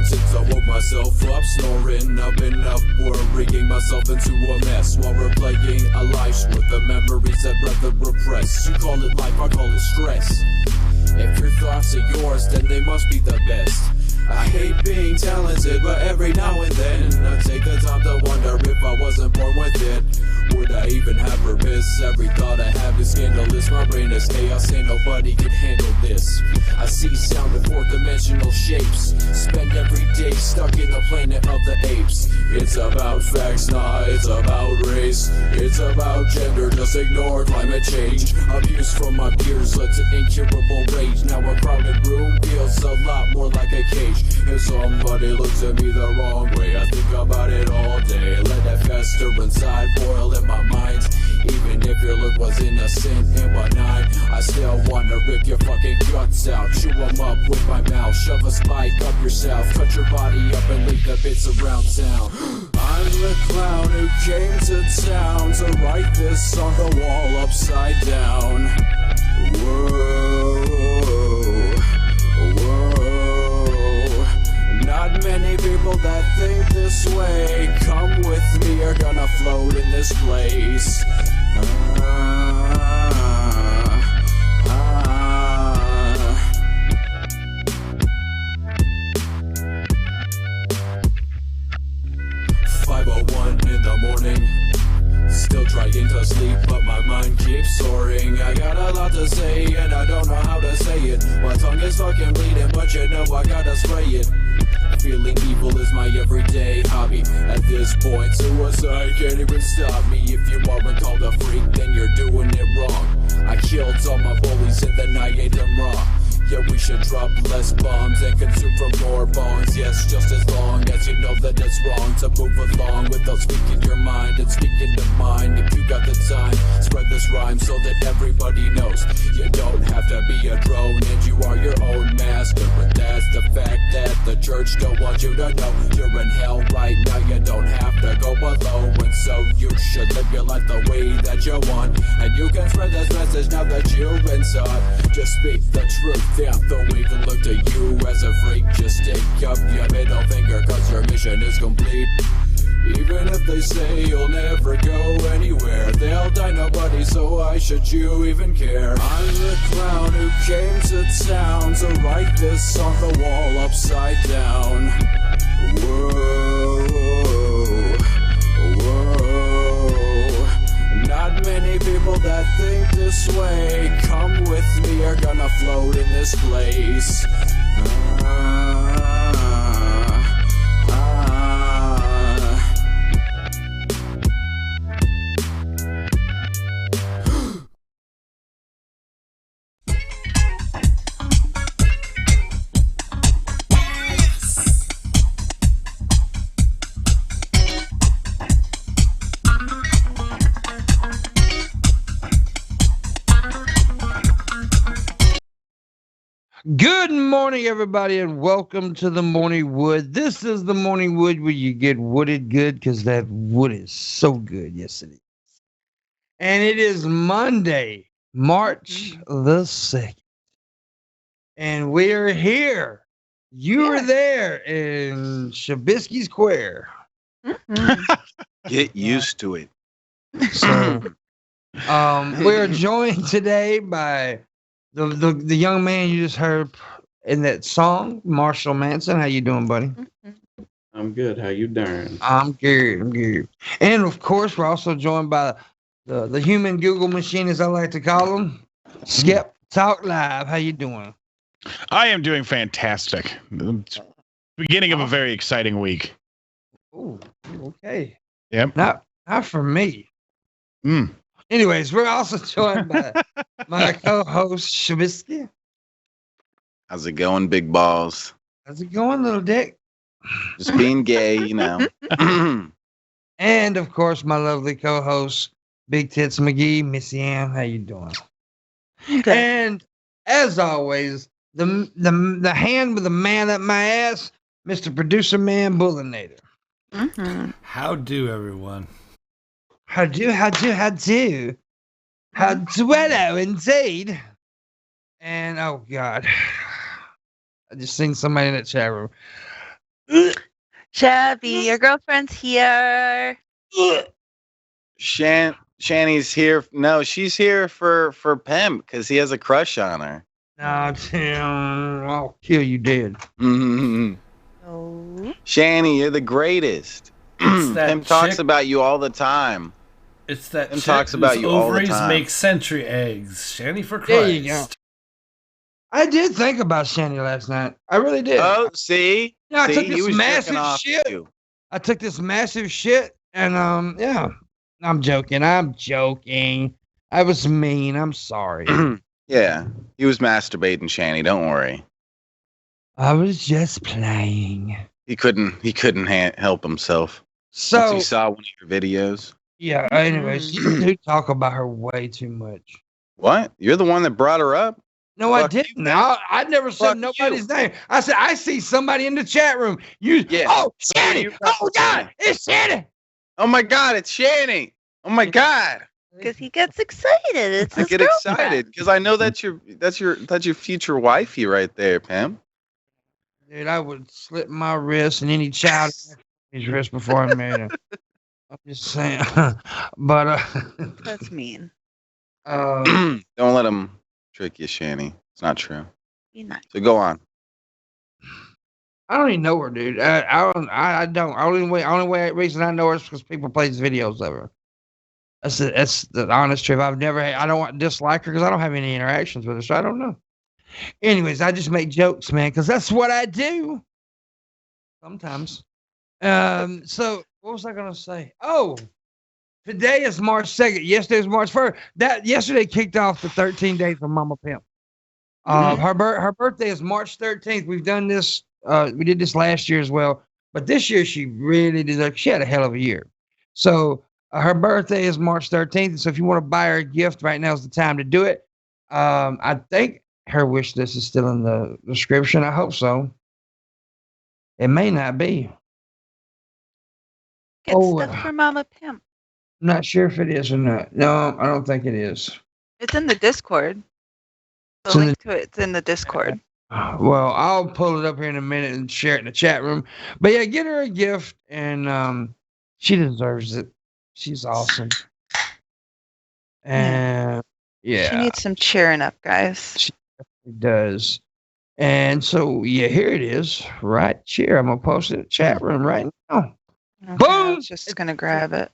since I woke myself up, snoring, I've been up, worrying myself into a mess while replaying a life's worth of memories I'd rather repress. You call it life, I call it stress. If your thoughts are yours, then they must be the best. I hate being talented, but every now and then I take the time to wonder if I wasn't born with it. Would I even have purpose? Every thought I have is scandalous. My brain is chaos and nobody can handle this. I see sound in fourth-dimensional shapes. Spend every day stuck in the planet of the apes. It's about facts, nah, it's about race. It's about gender, just ignore climate change. Abuse from my peers led to incurable rage. Now a crowded room feels a lot more like a cage. If somebody looks at me the wrong way, I think about it all day. Let that fester inside, boil in my mind. Even if your look was innocent and benign, I still wanna rip your fucking guts out. Chew them up with my mouth, shove a spike up yourself. Cut your body up and leave the bits around town. I'm the clown who came to town to write this on the wall upside down. Whoa, whoa. Not many people that think this way, come with me, are gonna float in this place. 5:01 in the morning, still trying to sleep, but my mind keeps soaring. I got a lot to say, and I don't know how to say it. My tongue is fucking bleeding, but you know I gotta spray it. Feeling evil is my everyday hobby. At this point, suicide can't even stop me. If you aren't called a freak, then you're doing it wrong. I killed all my bullies and then I ate them raw. Yeah, we should drop less bombs and consume from more bongs. Yes, just as long as you know that it's wrong to move along without speaking your mind and speaking to mine. If you got the time, spread this rhyme so that everybody knows. You don't have to be a drone and you are your own master. But that's the fact that the church don't want you to know. You're in hell right now, you don't have to go below. And so you should live your life the way that you want. And you can spread this message now that you've been taught. Just speak the truth. Yeah, though we can look to you as a freak, just stick up your middle finger, cause your mission is complete. Even if they say you'll never go anywhere, they'll die nobody, so why should you even care? I'm the clown who came to town to write this on the wall upside down. Whoa, whoa. Not many people that think this way, come with me, are gonna float in this place. Good morning, everybody, and welcome to the Morning Wood. This is the Morning Wood where you get wooded good because that wood is so good. Yes, it is. And it is Monday, March the 2nd. And we are here. You are there in Shabisky Square. Get used to it. So, we are joined today by the young man you just heard in that song, Marshall Manson. How you doing, buddy? I'm good. How you doing? I'm good. I'm good. And of course, we're also joined by the human Google machine, as I like to call him, Skep Talk Live. How you doing? I am doing fantastic. Beginning of a very exciting week. Oh, okay. Yep. Not for me. Mm. Anyways, we're also joined by my co-host, Shabisky. How's it going, big balls? How's it going, little dick? Just being gay, you know. And, of course, my lovely co-host, Big Tits McGee, MissyAnn. How you doing? Okay. And, as always, the hand with the man up my ass, Mr. Producer Man, Booleanenator. Mm-hmm. How do, everyone? How do? Hello, indeed. And oh God, I just seen somebody in the chat room. Shabby, your girlfriend's here. Shanny's here. No, she's here for Pimp because he has a crush on her. No, Tim, I'll kill you dead. Mm-hmm. Oh. Shanny, you're the greatest. Pimp talks about you all the time. It's that Pimp chick talks about whose you all the ovaries time. make century eggs. Shanny for Christ. There you go. I did think about Shanny last night. I really did. Oh, see? Yeah, I See, took he this was massive jerking off shit. you. I took this massive shit, and yeah, I'm joking. I was mean. I'm sorry. Yeah, he was masturbating, Shanny. Don't worry. I was just playing. He couldn't help himself. So Once he saw one of your videos. yeah. Anyways, you do talk about her way too much. What? You're the one that brought her up? No, I Fuck you, didn't. I never said Fuck nobody's you. name. I said I see somebody in the chat room. Yeah. Oh, So Shanny! you got Oh to God, say. it's Shanny! Oh my God, it's Shanny. Oh my God. Because he gets excited. It's I his get girlfriend. excited because I know that's your future wifey right there, Pam. Dude, I would slip my wrist and any child his wrist before I married him. I'm just saying. But That's mean. Don't let him trick you, Shanny. It's not true. Be nice. So go on. I don't even know her, dude. I don't. Only reason I know her is because people play videos of her. That's the honest truth. I don't dislike her because I don't have any interactions with her, so I don't know. Anyways, I just make jokes, man, because that's what I do. Sometimes. So what was I gonna say? Oh, today is March 2nd. Yesterday is March 1st. Yesterday kicked off the 13 days of Mama Pimp. Her birthday is March 13th. We've done this. We did this last year as well, but this year she really did. She had a hell of a year. So her birthday is March 13th. So if you want to buy her a gift, right now is the time to do it. I think her wish list is still in the description. I hope so. It may not be. Get stuff for Mama Pimp. I'm not sure if it is or not. No, I don't think it is. It's in the Discord. The It's in link to it's in the Discord. Well, I'll pull it up here in a minute and share it in the chat room. But yeah, get her a gift, and she deserves it. She's awesome. And yeah, She needs some cheering up, guys. she does. And so yeah, here it is, right here. I'm gonna post it in the chat room right now. Okay, Boom! I was just gonna grab it.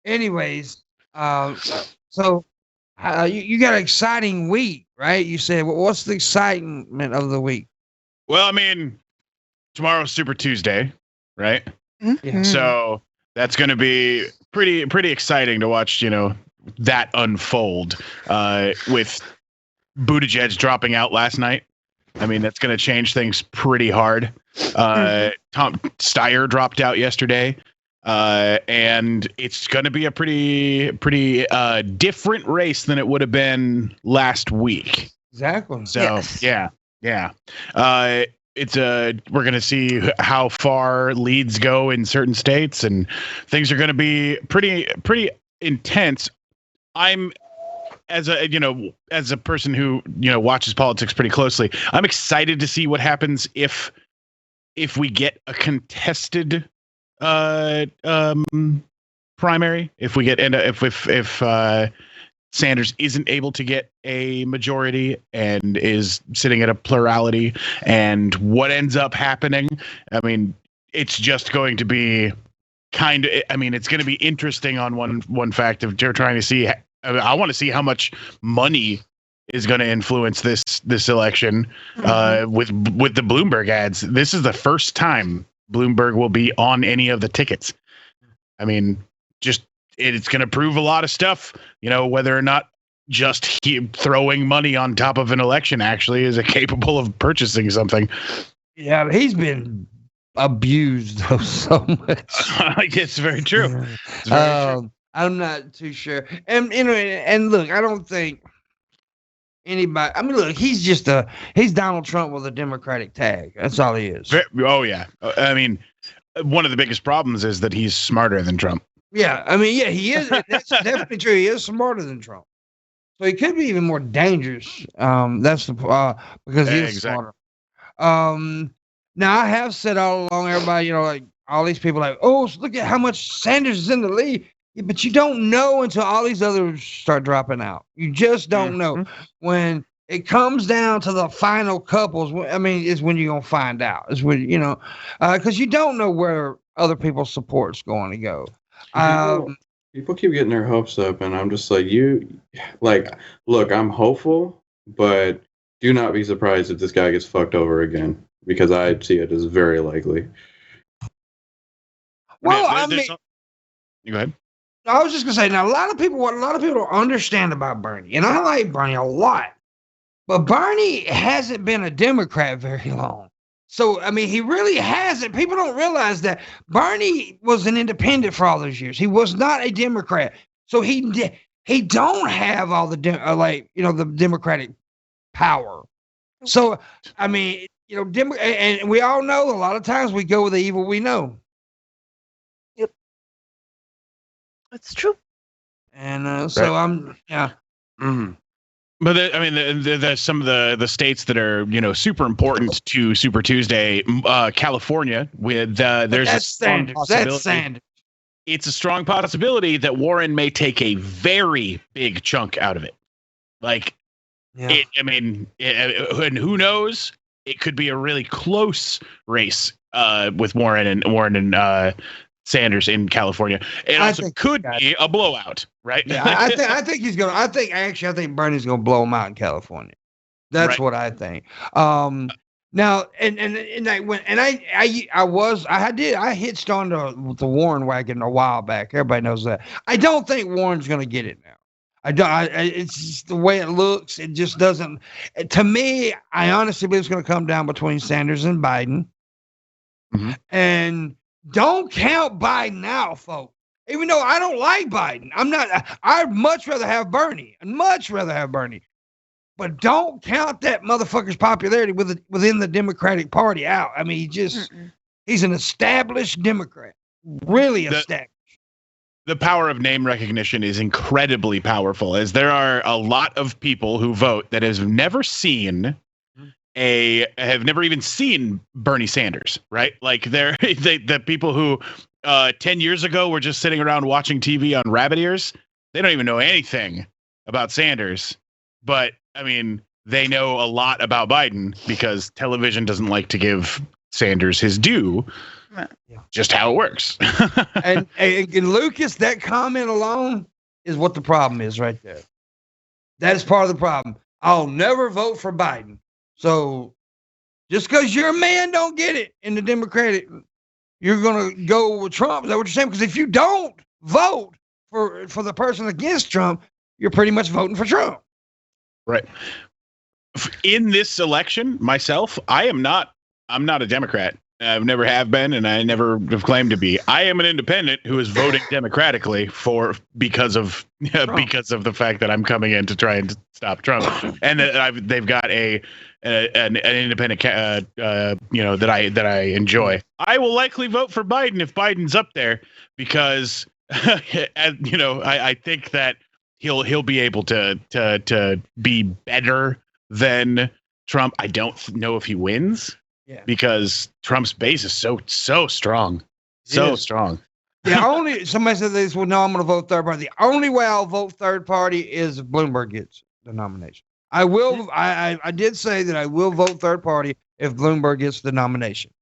Anyways, so you got an exciting week, right? You said, well, what's the excitement of the week? Well, I mean, tomorrow's Super Tuesday, right? Mhm. So that's going to be pretty exciting to watch, that unfold with Buttigieg dropping out last night. I mean, that's going to change things pretty hard. Tom Steyer dropped out yesterday. And it's going to be a pretty different race than it would have been last week. Exactly. So Yes. yeah. We're going to see how far leads go in certain states, and things are going to be pretty intense. I'm as a person who watches politics pretty closely, I'm excited to see what happens if we get a contested primary, if we get if Sanders isn't able to get a majority and is sitting at a plurality, and what ends up happening. I mean, it's just going to be it's going to be interesting on one fact of they're trying to see. I want to see how much money is going to influence this election with the Bloomberg ads. This is the first time Bloomberg will be on any of the tickets. I mean, it's going to prove a lot of stuff, whether or not just throwing money on top of an election actually is capable of purchasing something. Yeah, but he's been abused so much. It's very true. It's very true. I'm not too sure. And look, I don't think anybody. I mean, look, he's Donald Trump with a Democratic tag. That's all he is. Oh yeah. I mean, one of the biggest problems is that he's smarter than Trump. Yeah, I mean, yeah, he is. That's definitely true. He is smarter than Trump, so he could be even more dangerous. That's the because he is Exactly. smarter. Now I have said all along, everybody, like all these people, like, oh, look at how much Sanders is in the lead. Yeah, but you don't know until all these others start dropping out. You just don't know. When it comes down to the final couples, I mean, is when you're gonna find out. Is when because you don't know where other people's support's going to go. People keep getting their hopes up, and I'm just like, look, I'm hopeful, but do not be surprised if this guy gets fucked over again, because I see it as very likely. Well, Go ahead. I was just gonna say, now what a lot of people don't understand about Bernie, and I like Bernie a lot, but Bernie hasn't been a Democrat very long. So I mean, he really hasn't. People don't realize that Bernie was an independent for all those years. He was not a Democrat, so he don't have all the the Democratic power. So I mean, and we all know a lot of times we go with the evil we know. It's true. And so I'm, yeah. Mm-hmm. But there's some of the states that are super important to Super Tuesday. California, with there's a strong possibility. That's Sanders. It's a strong possibility that Warren may take a very big chunk out of it. Like, and who knows? It could be a really close race with Warren and Sanders in California. It also could be a blowout, right? Yeah, I think he's gonna. I think Bernie's gonna blow him out in California. That's what I think. Now, I hitched on the Warren wagon a while back. Everybody knows that. I don't think Warren's gonna get it now. It's just the way it looks. It just doesn't. To me, I honestly believe it's gonna come down between Sanders and Biden. Mm-hmm. And don't count Biden out, folks. Even though I don't like Biden, I'd much rather have Bernie. But don't count that motherfucker's popularity within the Democratic Party out. I mean, he's an established Democrat. Really established. The power of name recognition is incredibly powerful, as there are a lot of people who vote that have never even seen Bernie Sanders, right? Like the people who 10 years ago were just sitting around watching TV on rabbit ears. They don't even know anything about Sanders, but I mean, they know a lot about Biden because television doesn't like to give Sanders his due. Just how it works. and Lucas, that comment alone is what the problem is right there. That is part of the problem. I'll never vote for Biden. So just because you're a man don't get it in the Democratic, you're going to go with Trump. Is that what you're saying? Because if you don't vote for the person against Trump, you're pretty much voting for Trump. Right. In this election, myself, I'm not a Democrat. I've never have been, and I never have claimed to be. I am an independent who is voting democratically because of the fact that I'm coming in to try and stop Trump, and that they've got an independent that I enjoy. I will likely vote for Biden if Biden's up there because I think that he'll be able to be better than Trump. I don't know if he wins. Yeah. Because Trump's base is so strong. Strong. Somebody said this, well, no, I'm going to vote third party. The only way I'll vote third party is if Bloomberg gets the nomination. I will. I did say that I will vote third party if Bloomberg gets the nomination.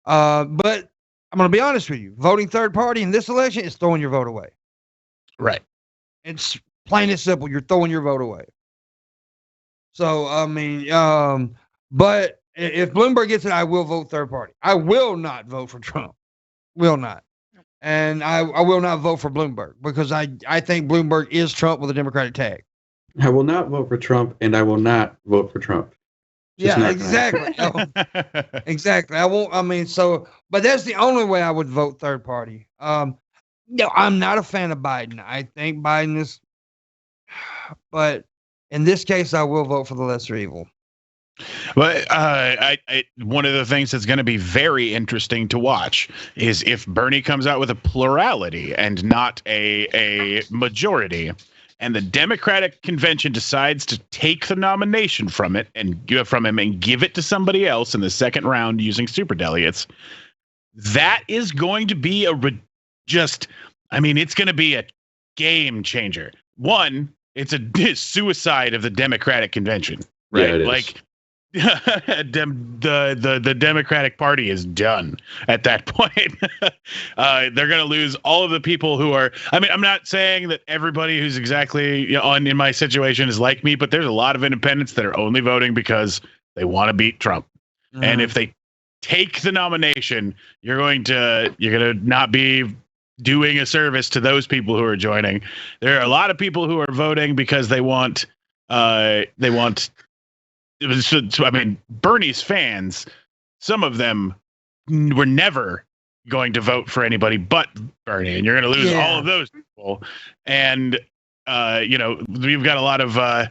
But I'm going to be honest with you. Voting third party in this election is throwing your vote away. Right. It's plain and simple. You're throwing your vote away. So, I mean, but if Bloomberg gets it, I will vote third party. I will not vote for Trump. Will not. And I will not vote for Bloomberg because I think Bloomberg is Trump with a Democratic tag. I will not vote for Trump, and I will not vote for Trump. Yeah, exactly. Exactly. I won't. I mean, but that's the only way I would vote third party. I'm not a fan of Biden. I think Biden is, but in this case, I will vote for the lesser evil. But one of the things that's going to be very interesting to watch is if Bernie comes out with a plurality and not a majority. and the Democratic convention decides to take the nomination from it and give it from him and give it to somebody else in the second round using superdelegates, that is going to be it's going to be a game changer. One, it's a suicide of the Democratic convention, right? Yeah, it is. Like the Democratic Party is done at that point. They're going to lose all of the people who are. I mean, I'm not saying that everybody who's exactly in my situation is like me, but there's a lot of independents that are only voting because they want to beat Trump. Mm-hmm. And if they take the nomination, you're going to not be doing a service to those people who are joining. There are a lot of people who are voting because they want. Bernie's fans, some of them were never going to vote for anybody but Bernie, and you're going to lose all of those people. And we've got a lot of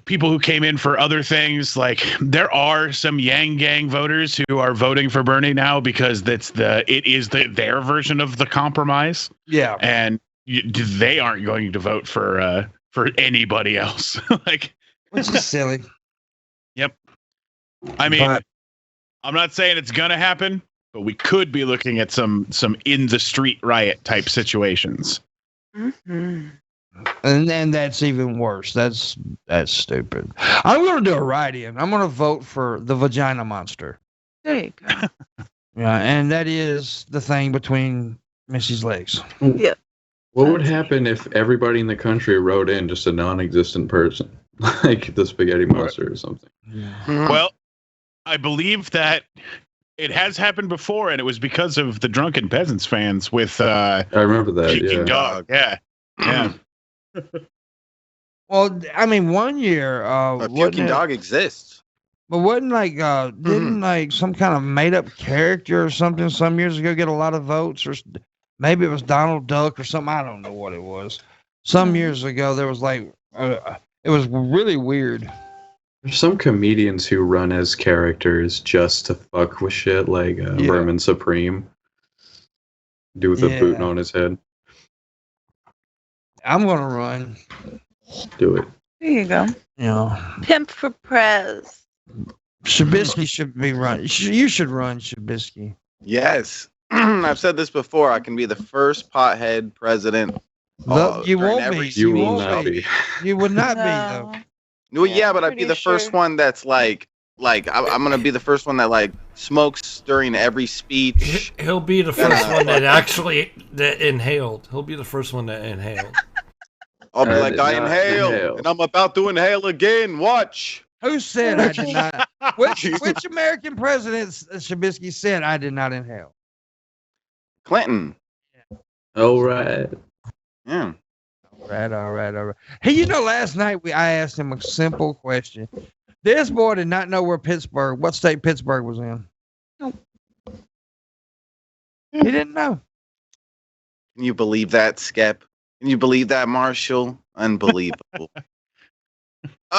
people who came in for other things. Like there are some Yang Gang voters who are voting for Bernie now because it is their version of the compromise. Yeah, and they aren't going to vote for anybody else. Which is silly. Yep. I mean, I'm not saying it's gonna happen, but we could be looking at some in the street riot type situations. Mm-hmm. And then that's even worse. That's stupid. I'm gonna do a write-in. I'm gonna vote for the vagina monster. There you go. Yeah, and that is the thing between Missy's legs. Yeah. What would happen if everybody in the country wrote in just a non-existent person? Like the spaghetti monster or something. Yeah. Well, I believe that it has happened before, and it was because of the Drunken Peasants fans with I remember that. Peking Dog. Yeah. Well, I mean, one year, Peking Dog exists. But wasn't didn't some kind of made up character or something some years ago get a lot of votes, or maybe it was Donald Duck or something. I don't know what it was. Some years ago, there was it was really weird. There's some comedians who run as characters just to fuck with shit, like Vermin Supreme. Dude with a boot on his head. I'm gonna run. Do it. There you go. Yeah. Pimp for Prez. Shabisky should be run. You should run, Shabisky. Yes. I've said this before. I can be the first pothead president. You won't be. You will not be. You would not be, though. No, yeah, but I'd be the first one that's I'm gonna be the first one that smokes during every speech. He'll be the first one that inhaled. He'll be the first one that inhaled. I'll be like, I inhaled, and I'm about to inhale again. Watch. Who said I did not? Which American president, Shabisky, said I did not inhale? Clinton. All right. Yeah. All right. Hey, last night I asked him a simple question. This boy did not know what state Pittsburgh was in. Nope. He didn't know. Can you believe that, Skep? Can you believe that, Marshall? Unbelievable.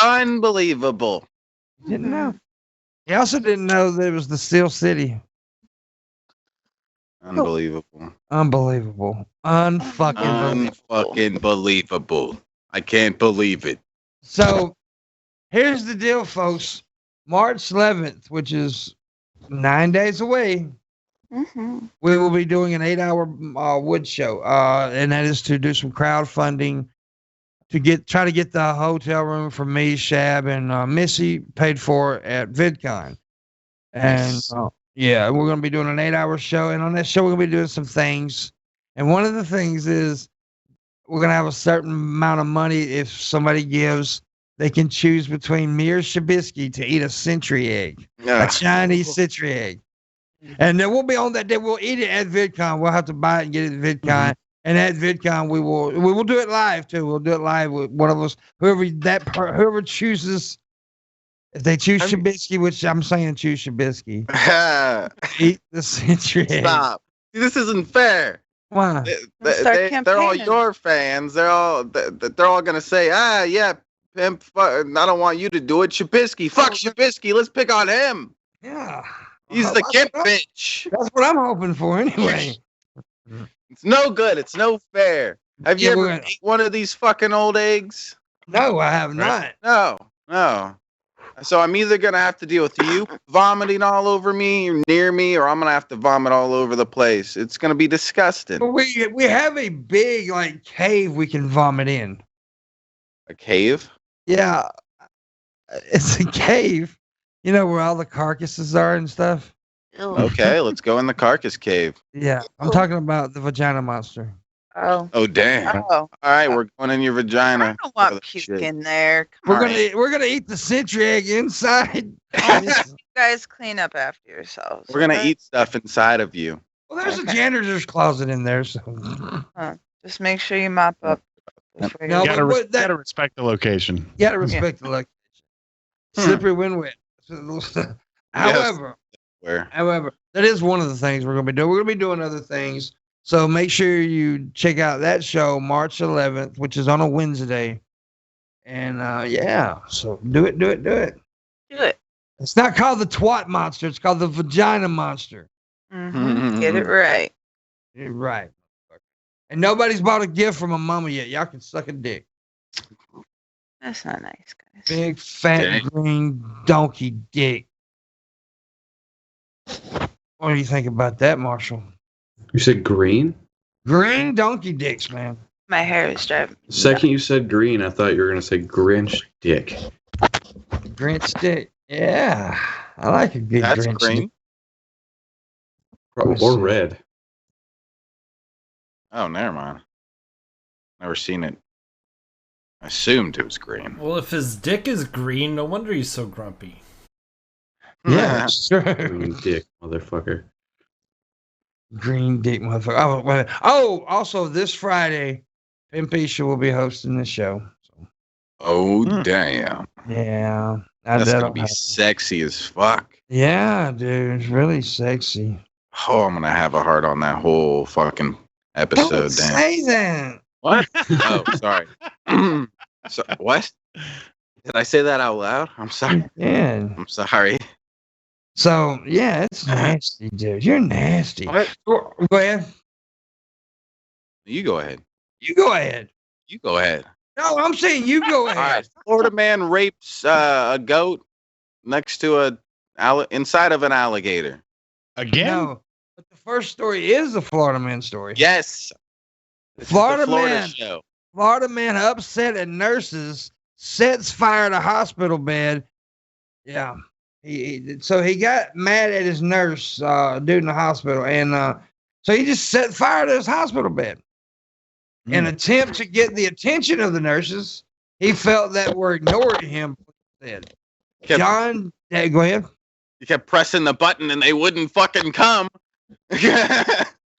Unbelievable. He didn't know. He also didn't know that it was the Steel City. Unbelievable. Unfucking believable. I can't believe it. So, here's the deal, folks. March 11th, which is 9 days away, we will be doing an 8-hour wood show, and that is to do some crowdfunding to try to get the hotel room for me, Shab, and Missy paid for at VidCon. And we're going to be doing an 8-hour show, and on that show we're going to be doing some things. And one of the things is we're going to have a certain amount of money. If somebody gives, they can choose between me or Shabisky to eat a century egg, a Chinese century egg. And then we'll be on that day. We'll eat it at VidCon. We'll have to buy it and get it at VidCon. And at VidCon, we will do it live too. We'll do it live with one of us, whoever chooses. If they choose Shabisky, which I'm saying choose Shabisky, eat the century egg. Stop. This isn't fair. Why? They're all your fans. They're all gonna say, Pimp. I don't want you to do it, Shabisky. Fuck Shabisky. Let's pick on him. Yeah. He's the gimp bitch. That's what I'm hoping for anyway. It's no good. It's no fair. Have you Yeah, ever we're gonna- ate one of these fucking old eggs? No, I have not. No. So I'm either gonna have to deal with you vomiting all over me or near me, or I'm gonna have to vomit all over the place. It's gonna be disgusting. But we have a big like cave we can vomit in. A cave? Yeah, it's a cave. You know where all the carcasses are and stuff. Ew. Okay, let's go in the carcass cave. Yeah, I'm talking about the vagina monster. Oh. Oh damn! Oh. All right, we're going in your vagina. I don't want Look at that puke shit. in there. Come We're on. gonna eat the century egg inside. You guys clean up after yourselves. We're gonna okay? eat stuff inside of you. Well, there's a Okay. janitor's closet in there, so. Just make sure you mop up. before No, you- but what that- Gotta respect the location. You gotta respect the location. Slippery when wet. However, Where? that is one of the things we're gonna be doing. We're gonna be doing other things. So make sure you check out that show March 11th, which is on a Wednesday. And yeah, so do it. Do it. It's not called the twat monster. It's called the vagina monster. Get it right. You're right. And nobody's bought a gift from a mama yet. Y'all can suck a dick. That's not nice, guys. Big fat Dang. green donkey dick. What do you think about that, Marshall? You said green? Green donkey dicks, man. My hair is driving. The second you said green, I thought you were going to say Grinch dick. Grinch dick. Yeah. I like a good That's Grinch green. dick. Or red. Oh, never mind. Never seen it. I assumed it was green. Well, if his dick is green, no wonder he's so grumpy. Yeah, that's true. Green dick, motherfucker. Green dick motherfucker. Oh, wait a minute. Oh, also this Friday, Pimpisha will be hosting the show. So, Oh damn! yeah. That's that'll gonna be happen. sexy as fuck. Yeah, dude. It's really sexy. Oh, I'm gonna have a heart on that whole fucking episode. Don't Damn. say that. What? Oh, sorry. So, what? Did I say that out loud? I'm sorry. Yeah. I'm sorry. So, yeah, it's nasty, dude. You're nasty. What? Go ahead. You go ahead. You go ahead. You go ahead. No, I'm saying you go All ahead. right. Florida man rapes a goat next to inside of an alligator. Again? No, but the first story is the Florida man story. Yes. This is the Florida Florida man. show. Florida man upset at nurses sets fire to hospital bed. Yeah. So he got mad at his nurse dude in the hospital, and so he just set fire to his hospital bed. In an attempt to get the attention of the nurses, he felt that were ignoring him. Said, Kept- John, go ahead. He kept pressing the button and they wouldn't fucking come.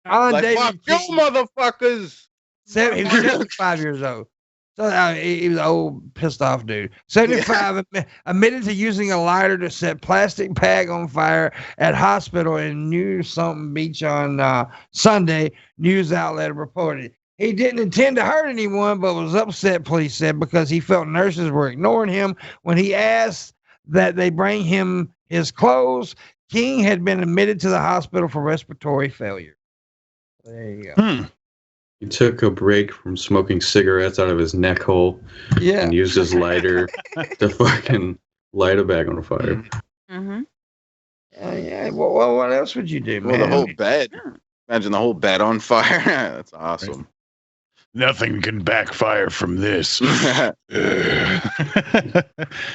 John Like, David fuck you, King, motherfuckers. he was 75 years old. So he was an old, pissed off dude. 75 admitted to using a lighter to set plastic bag on fire at hospital in New Something Beach on Sunday. News outlet reported. He didn't intend to hurt anyone, but was upset, police said, because he felt nurses were ignoring him when he asked that they bring him his clothes. King had been admitted to the hospital for respiratory failure. There you go. He took a break from smoking cigarettes out of his neck hole Yeah. and used his lighter to fucking light a bag on fire. Mm-hmm. Yeah. Well, what else would you do, man? Well, the whole bed. Imagine the whole bed on fire. That's awesome. Nothing can backfire from this.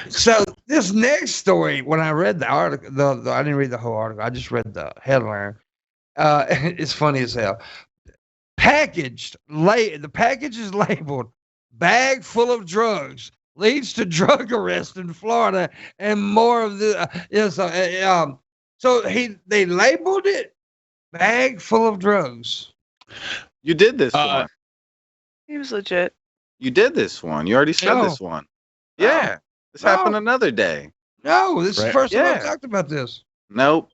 So this next story, when I read the article, I didn't read the whole article. I just read the headline. It's funny as hell. The package is labeled "bag full of drugs leads to drug arrest in Florida," and more of the. So they labeled it "bag full of drugs." You did this one. He was legit. You did this one. You already said No. this one. Yeah. This No. happened another day. No, this is the Right. first time I've Yeah. talked about this. Nope.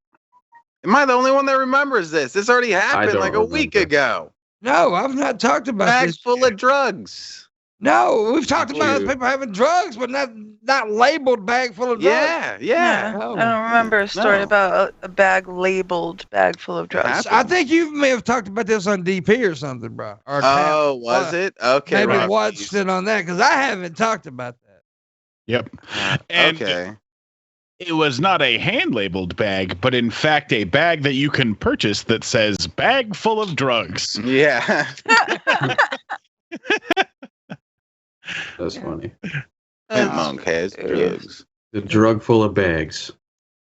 Am I the only one that remembers this? This already happened don't like a week remember. ago. No, I've not talked about Bags this. full of drugs. No, we've talked People about do. people having drugs, but not not labeled bag full of drugs. Yeah. Yeah. Oh. I don't remember a story No. about a bag labeled bag full of drugs. I think you may have talked about this on DP or something, bro. Or Oh, was it? Okay. maybe right. watched it on that because I haven't talked about that. Yep. And Okay. it was not a hand labeled bag, but in fact a bag that you can purchase that says bag full of drugs. Yeah. That's funny. Pimpmunk has drugs. The drug full of bags.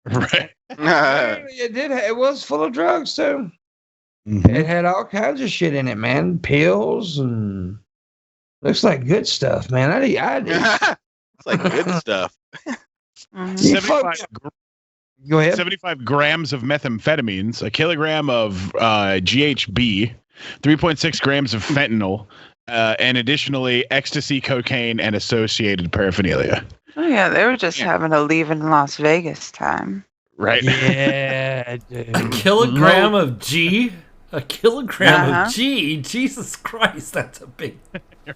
Right. Apparently it was full of drugs too. Mhm. It had all kinds of shit in it, man. Pills and looks like good stuff, man. I It's like good stuff. Mhm. You 75, Go ahead. 75 grams of methamphetamines, a kilogram of GHB, 3.6 grams of fentanyl, and additionally ecstasy, cocaine, and associated paraphernalia. Oh yeah, they were just Yeah. having a leaving Las Vegas time. Right. Yeah, dude. A kilogram of G? A kilogram Uh-huh. of G? Jesus Christ, that's a big.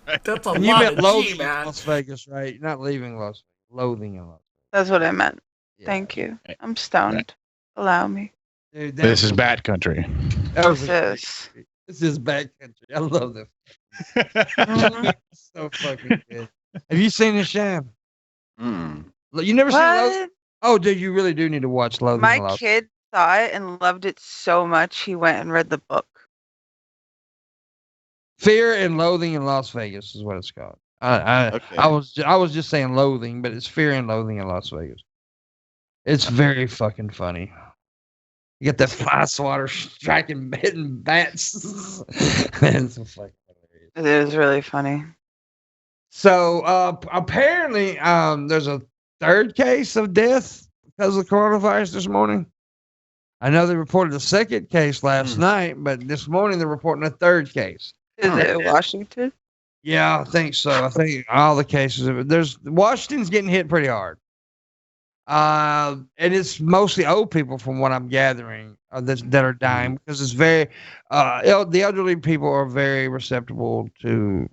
That's a And you lot meant of loathing G, man. Las Vegas, right? Not leaving Las Vegas. Loathing in Las That's what I meant. Vegas. Thank you. I'm stoned. Allow me. Dude, This is bat country. that was This. this is back country. I love this. Mhm. So fucking good. Have you seen the Sham? Mm. You never seen Loathing? What? Oh, dude, you really do need to watch Loathing in My Las Vegas. kid saw it and loved it so much he went and read the book. Fear and Loathing in Las Vegas is what it's called. Okay. I was just saying Loathing, but it's Fear and Loathing in Las Vegas. It's very fucking funny. You get that fly swatter striking, hitting bats. It's so fucking hilarious. It is really funny. So apparently, there's a third case of death because of coronavirus this morning. I know they reported a second case last night, but this morning they're reporting a third case. Is it Washington? Yeah, I think so. I think all the cases of it. Washington's getting hit pretty hard. And it's mostly old people from what I'm gathering that are dying because it's very the elderly people are very receptible to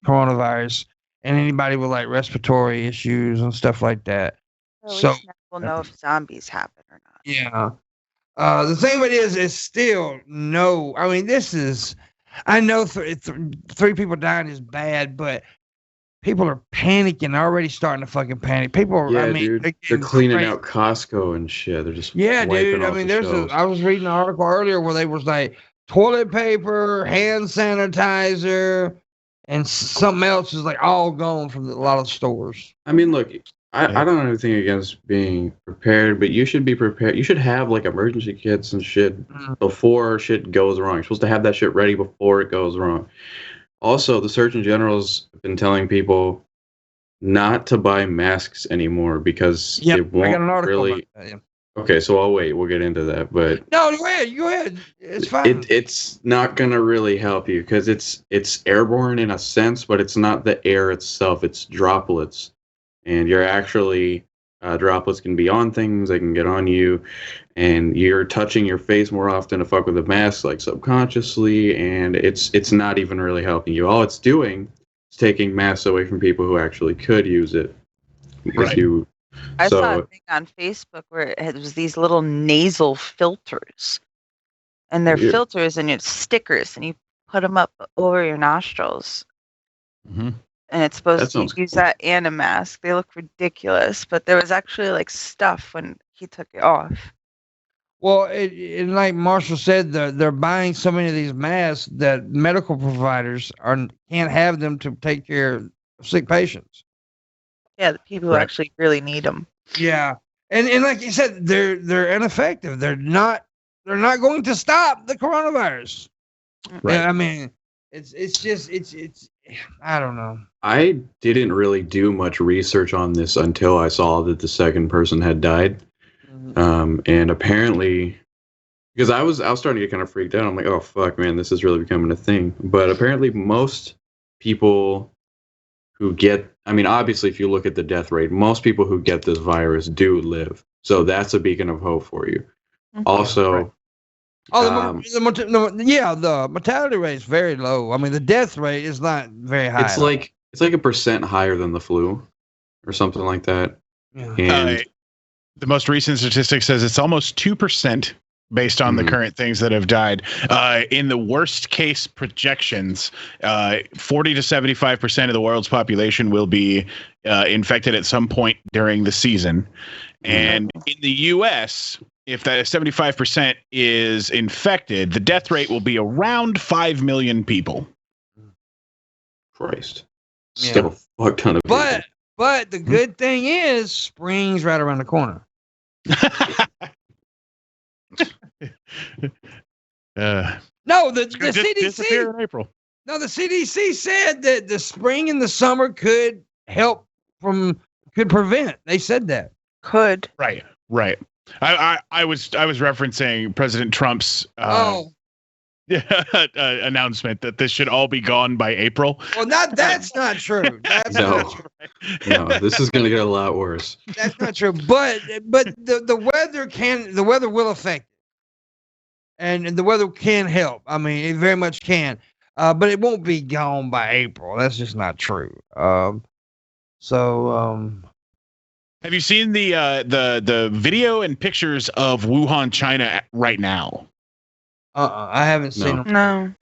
coronavirus and anybody with like respiratory issues and stuff like that. Well, we So- will know if zombies happen or not. Yeah. The thing of it is, it's still no. I mean, this is. I know three people dying is bad, but people are panicking. Already starting to fucking panic. People are. Yeah, I mean, dude. They're getting cleaning crazy. out Costco and shit. They're just Yeah, wiping dude. I off mean, the there's. shelves. I was reading an article earlier where they was like toilet paper, hand sanitizer, and something else is like all gone from a lot of stores. I mean, look, I don't have anything against being prepared, but you should be prepared. You should have like emergency kits and shit Mhm. before shit goes wrong. You're supposed to have that shit ready before it goes wrong. Also, the Surgeon General's been telling people not to buy masks anymore because Yeah, it I won't got an article. really. About that, yeah. Okay, so I'll wait. We'll get into that, but No, go ahead. Go ahead. It's fine. it's not gonna really help you because it's airborne in a sense, but it's not the air itself. It's droplets, and you're actually droplets can be on things. They can get on you, and you're touching your face more often to fuck with the mask, like subconsciously, and it's not even really helping you. All it's doing is taking masks away from people who actually could use it. Because Right. you. I saw So a thing on Facebook where it was these little nasal filters, and they're Yeah. filters and it's stickers, and you put them up over your nostrils, Mhm. and it's supposed That to sounds use cool. that and a mask. They look ridiculous, but there was actually like stuff when he took it off. Well, and like Marshall said, they're buying so many of these masks that medical providers can't have them to take care of sick patients. Yeah, the people who Right. actually really need them. Yeah, and like you said, they're ineffective. They're not going to stop the coronavirus. Right. Yeah, I mean, it's just I don't know. I didn't really do much research on this until I saw that the second person had died. And apparently, because I was starting to get kind of freaked out. I'm like, oh fuck, man, this is really becoming a thing. But apparently, most people who get, I mean, obviously, if you look at the death rate, most people who get this virus do live. So that's a beacon of hope for you. Mhm. Also, Right. Oh, the mortality rate is very low. I mean, the death rate is not very high. it's like a percent higher than the flu or something like that. Yeah. And The most recent statistic says it's almost 2% based on the current things that have died. In the worst case projections, 40 to 75% of the world's population will be infected at some point during the season. And in the U.S., if that 75% is infected, the death rate will be around 5 million people. Christ. Yeah. Still a fuck ton of people. But the good thing is spring's right around the corner. No, the CDC in April. No, the CDC said that the spring and the summer could prevent. They said that. Could. Right. I was referencing President Trump's announcement that this should all be gone by April. Well, that's not true. That's not true. No, this is going to get a lot worse. That's not true. But the weather will affect it. And the weather can help. I mean, it very much can. But it won't be gone by April. That's just not true. Have you seen the video and pictures of Wuhan, China right now? I haven't seen them. No.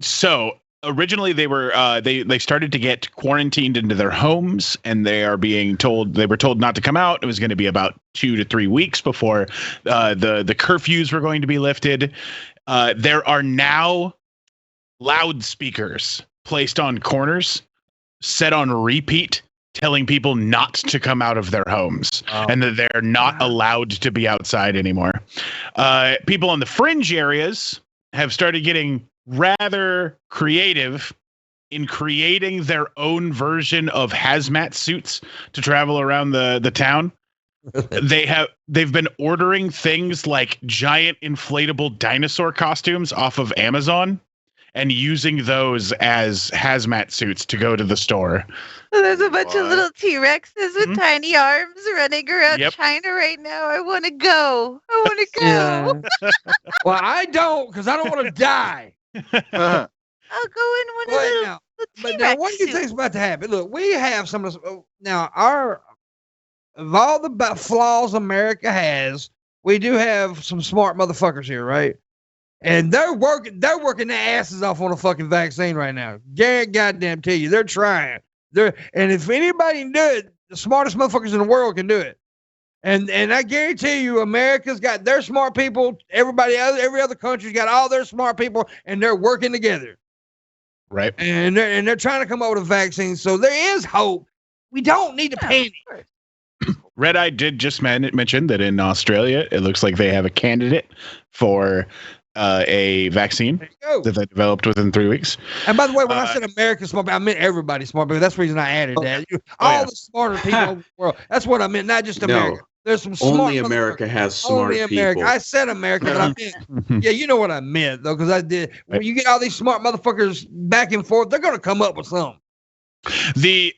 So originally they were they started to get quarantined into their homes, and they were told not to come out. It was going to be about 2 to 3 weeks before the curfews were going to be lifted. There are now loudspeakers placed on corners, set on repeat, telling people not to come out of their homes and that they're not allowed to be outside anymore. People on the fringe areas have started getting rather creative in creating their own version of hazmat suits to travel around the town. They've been ordering things like giant inflatable dinosaur costumes off of Amazon and using those as hazmat suits to go to the store. There's a bunch of little T-Rexes with tiny arms running around Yep. China right now. I want to go. Yeah. Well, I don't, because I don't want to die. I'll go in one of the But now, what do you think's about to happen? Look, we have some of the, now of all the flaws America has, we do have some smart motherfuckers here, right? And they're working their asses off on a fucking vaccine right now. Garrett, goddamn tell you, they're trying. And if anybody can do it, the smartest motherfuckers in the world can do it. And I guarantee you, America's got their smart people. Every other country's got all their smart people, and they're working together. Right. And they're trying to come up with a vaccine. So there is hope. We don't need to panic. Red Eye did just mention that in Australia, it looks like they have a candidate for a vaccine that they developed within 3 weeks. And by the way, when I said America's smart, I meant everybody smart, because that's the reason I added that. The smarter people in the world. That's what I meant, not just America. There's some smart. Only America has smart people. I said America, but I meant. Yeah, you know what I meant though, because I did. When you get all these smart motherfuckers back and forth, they're gonna come up with something. The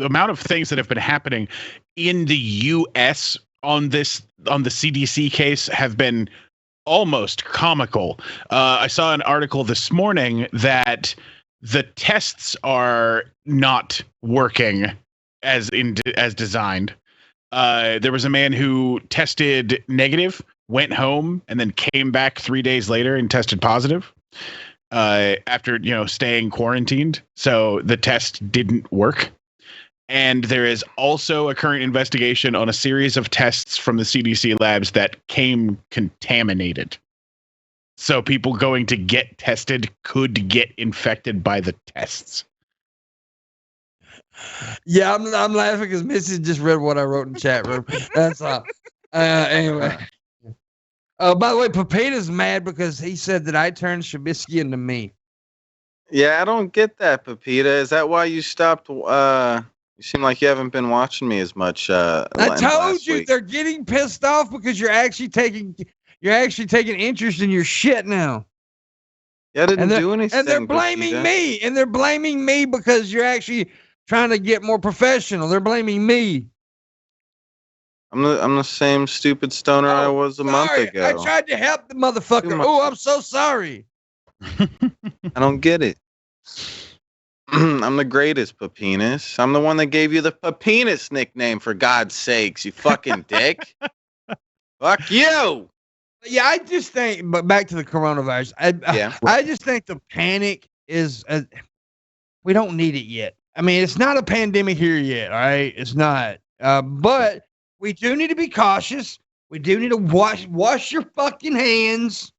amount of things that have been happening in the U.S. on the CDC case have been almost comical. I saw an article this morning that the tests are not working as designed. There was a man who tested negative, went home, and then came back 3 days later and tested positive after staying quarantined. So the test didn't work. And there is also a current investigation on a series of tests from the CDC labs that came contaminated. So people going to get tested could get infected by the tests. Yeah, I'm laughing because Missy just read what I wrote in the chat room. That's all. Anyway. By the way, Pepita's mad because he said that I turned Trubisky into me. Yeah, I don't get that, Pepita. Is that why you stopped? You seem like you haven't been watching me as much. I told you they're getting pissed off because you're actually taking interest in your shit now. Yeah, I didn't do anything. And they're blaming me. And they're blaming me because you're actually trying to get more professional. They're blaming me. I'm the same stupid stoner I was a month ago. I tried to help the motherfucker. Oh, I'm so sorry. I don't get it. I'm the greatest, Penis. I'm the one that gave you the Penis nickname, for God's sakes, you fucking dick. Fuck you. Yeah, I just think, but back to the coronavirus. I just think the panic is, we don't need it yet. I mean, it's not a pandemic here yet, all right? It's not. But we do need to be cautious. We do need to wash your fucking hands.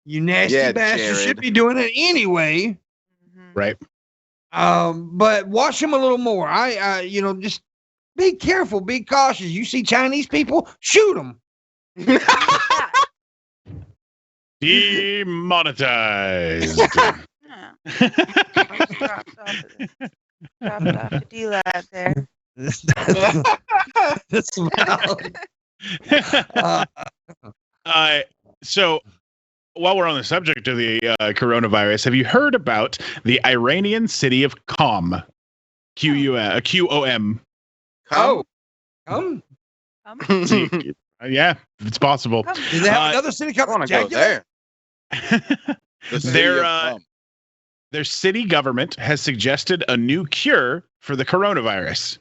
You nasty bastard Jared. should be doing it anyway. Right. But wash them a little more. Just be careful, be cautious. You see Chinese people, shoot them. Demonetized. Dropped off a D-Lab there. That's valid. So, while we're on the subject of the coronavirus, have you heard about the Iranian city of Qom? Qom. Come. Yeah, it's possible. Do they have another city called there? Their city government has suggested a new cure for the coronavirus.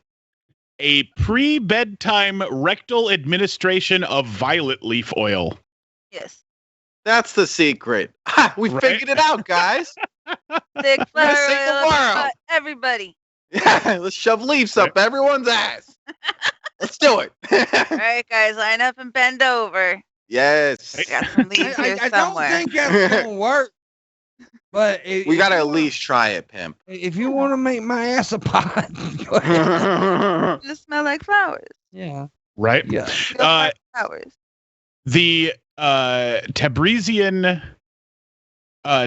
A pre-bedtime rectal administration of violet leaf oil. Yes. That's the secret. We figured it out, guys. Thick flower save the oil world. for everybody. Yeah, let's shove leaves up everyone's ass. Let's do it. All right, guys, line up and bend over. Yes. Got some leaves here I don't somewhere. think that's going to work. But We got to at least try it, Pimp. if you want to make my ass a pot, go ahead. Just smell like flowers. Yeah. Right? Yeah. Smell like flowers. The Tabrizian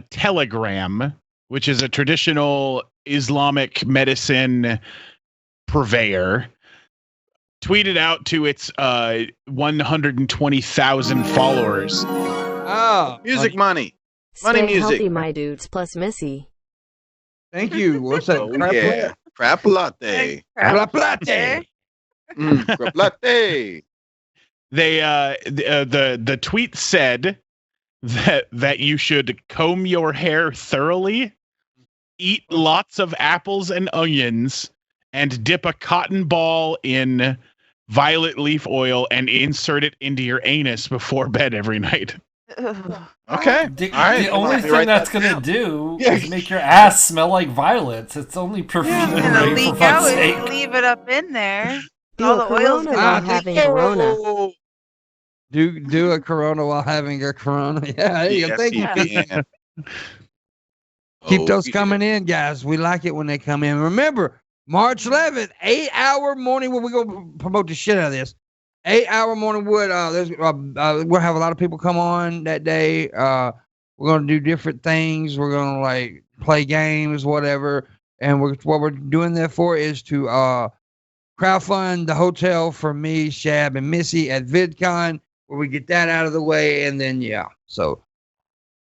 Telegram, which is a traditional Islamic medicine purveyor, tweeted out to its 120,000 followers. Oh, Music money. Money Stay music. healthy, my dudes, plus Missy. thank you. What's that? Oh, yeah. Crap latte. Crap latte. Crap latte. They the tweet said that you should comb your hair thoroughly, eat lots of apples and onions, and dip a cotton ball in violet leaf oil and insert it into your anus before bed every night. Okay. The, All right. the only Let me thing write that's that gonna down. do is make your ass smell like violets. It's only perfume, It's gonna right? leak For out fuck's if you sake. leave it up in there. Do All a the oil's corona gonna while leak having out. corona. Do a corona while having a corona. Yeah, there you go. Thank you. Yes, he can. Keep Oh, those yeah. coming in, guys. We like it when they come in. Remember, March 11th, 8-hour morning. We're going to promote the shit out of this. 8-hour morning wood. We'll have a lot of people come on that day. We're going to do different things. We're going to like play games, whatever. And what we're doing that for is to crowdfund the hotel for me, Shab, and Missy at VidCon, where we get that out of the way. And then, yeah. So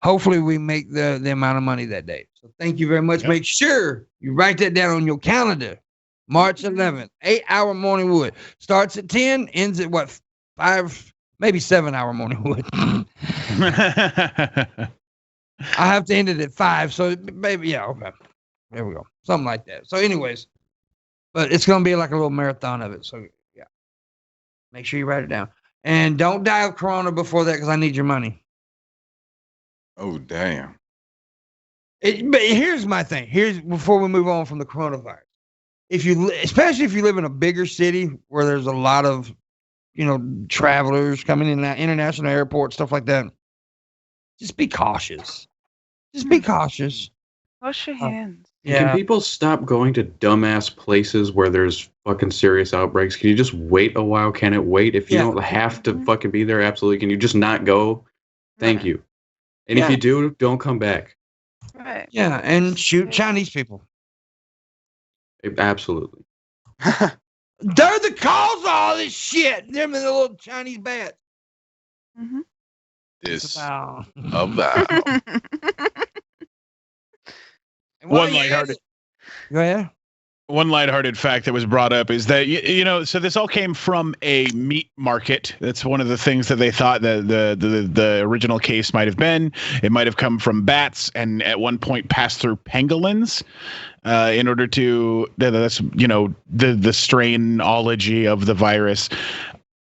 hopefully we make the amount of money that day. So thank you very much. Yep. Make sure you write that down on your calendar. March 11th, 8-hour morning wood. Starts at 10, ends at what, 5, maybe 7-hour morning wood. I have to end it at 5, so maybe, yeah, okay. There we go. Something like that. So anyways, but it's going to be like a little marathon of it. So yeah, make sure you write it down. And don't die of corona before that because I need your money. Oh, damn. But here's my thing. Here's before we move on from the coronavirus. Especially if you live in a bigger city where there's a lot of, travelers coming in, international airport, stuff like that. Just be cautious. Just be cautious. Wash your hands. Can people stop going to dumbass places where there's fucking serious outbreaks? Can you just wait a while? Can it wait? If you don't have to fucking be there, absolutely. Can you just not go? Thank you. And if you do, don't come back. Right. Yeah, and shoot Chinese people. Absolutely. They're the cause of all this shit. Them and the little Chinese bats. Mm-hmm. This About. about. And while One you're lighthearted. at it- Go ahead. one lighthearted fact that was brought up is that so this all came from a meat market. That's one of the things that they thought that the original case might have been. It might have come from bats and at one point passed through pangolins in order to that's the strainology of the virus.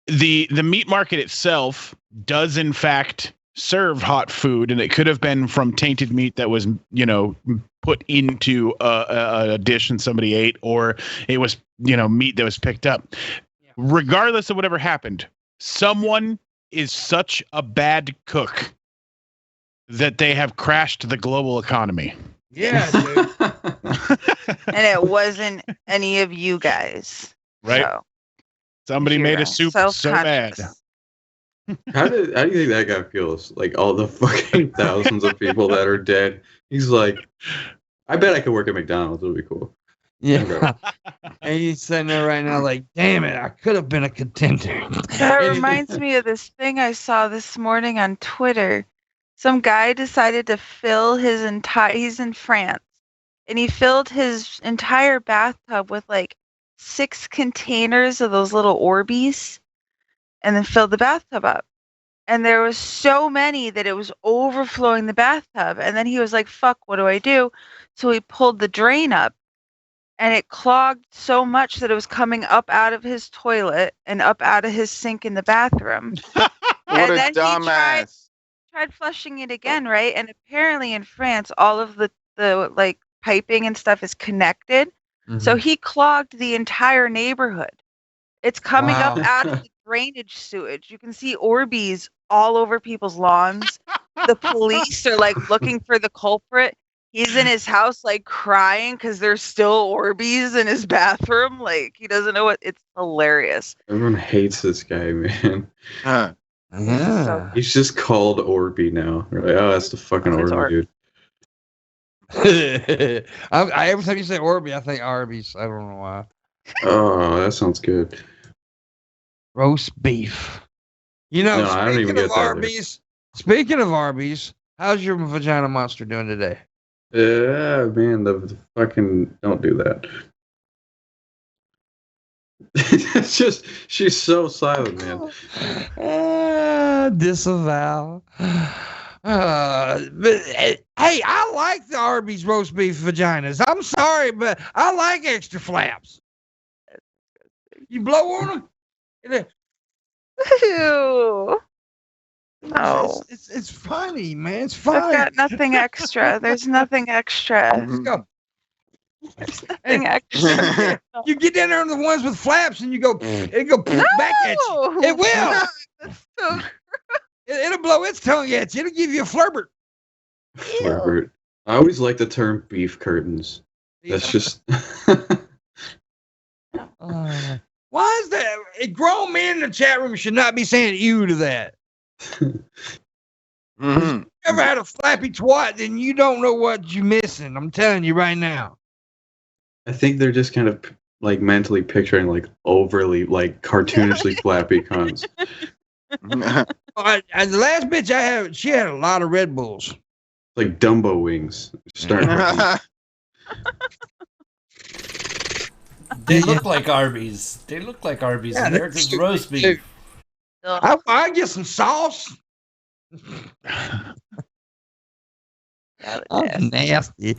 The meat market itself does in fact serve hot food, and it could have been from tainted meat that was put into a dish and somebody ate, or it was meat that was picked up. Regardless of whatever happened, someone is such a bad cook that they have crashed the global economy. Yeah, dude. And it wasn't any of you guys. Right. So, Somebody made a soup so bad. How do you think that guy feels? Like all the fucking thousands of people that are dead. He's like, I bet I could work at McDonald's. It'll be cool. Yeah. And he's sitting there right now like, damn it, I could have been a contender. that reminds me of this thing I saw this morning on Twitter. Some guy decided to fill his he's in France, and he filled his entire bathtub with like 6 containers of those little Orbeez, and then filled the bathtub up. And there was so many that it was overflowing the bathtub. And then he was like, fuck, what do I do? So he pulled the drain up, and it clogged so much that it was coming up out of his toilet and up out of his sink in the bathroom. What and a then dumbass. he tried flushing it again, right? And apparently in France, all of the like piping and stuff is connected. Mm-hmm. So he clogged the entire neighborhood. It's coming up out of the drainage sewage. You can see Orbeez all over people's lawns. The police are like looking for the culprit. He's in his house like crying because there's still Orbeez in his bathroom. Like he doesn't know what. It's hilarious. Everyone hates this guy, man. Huh. Yeah. He's just called Orby now. We're like, oh, that's the fucking It's Orby, dude. Every time you say Orby, I think Arby's. I don't know why. Oh, that sounds good. Roast beef. No, I don't even get that. Speaking of Arby's, how's your vagina monster doing today? Yeah, man, the fucking don't do that. It's just she's so silent, man. Disavow. But hey, I like the Arby's roast beef vaginas. I'm sorry, but I like extra flaps. You blow on them. Ew. No. It's funny, man. It's fine. I've got nothing extra. There's nothing extra. Let's go. There's nothing extra. You get down there on the ones with flaps, and you go. It go back at you. It will. That's so It'll blow its tongue at you. It'll give you a flurbert. Flirbert. I always like the term beef curtains. That's just. Why is that? A grown man in the chat room should not be saying "ew" to that. Mm-hmm. If you ever had a flappy twat, then you don't know what you're missing. I'm telling you right now. I think they're just kind of like mentally picturing like overly like cartoonishly flappy cunts. And the last bitch I had, she had a lot of Red Bulls. Like Dumbo wings. Starting They look like Arby's. They look like Arby's. Yeah, America's roast beef. I get some sauce. I'm nasty.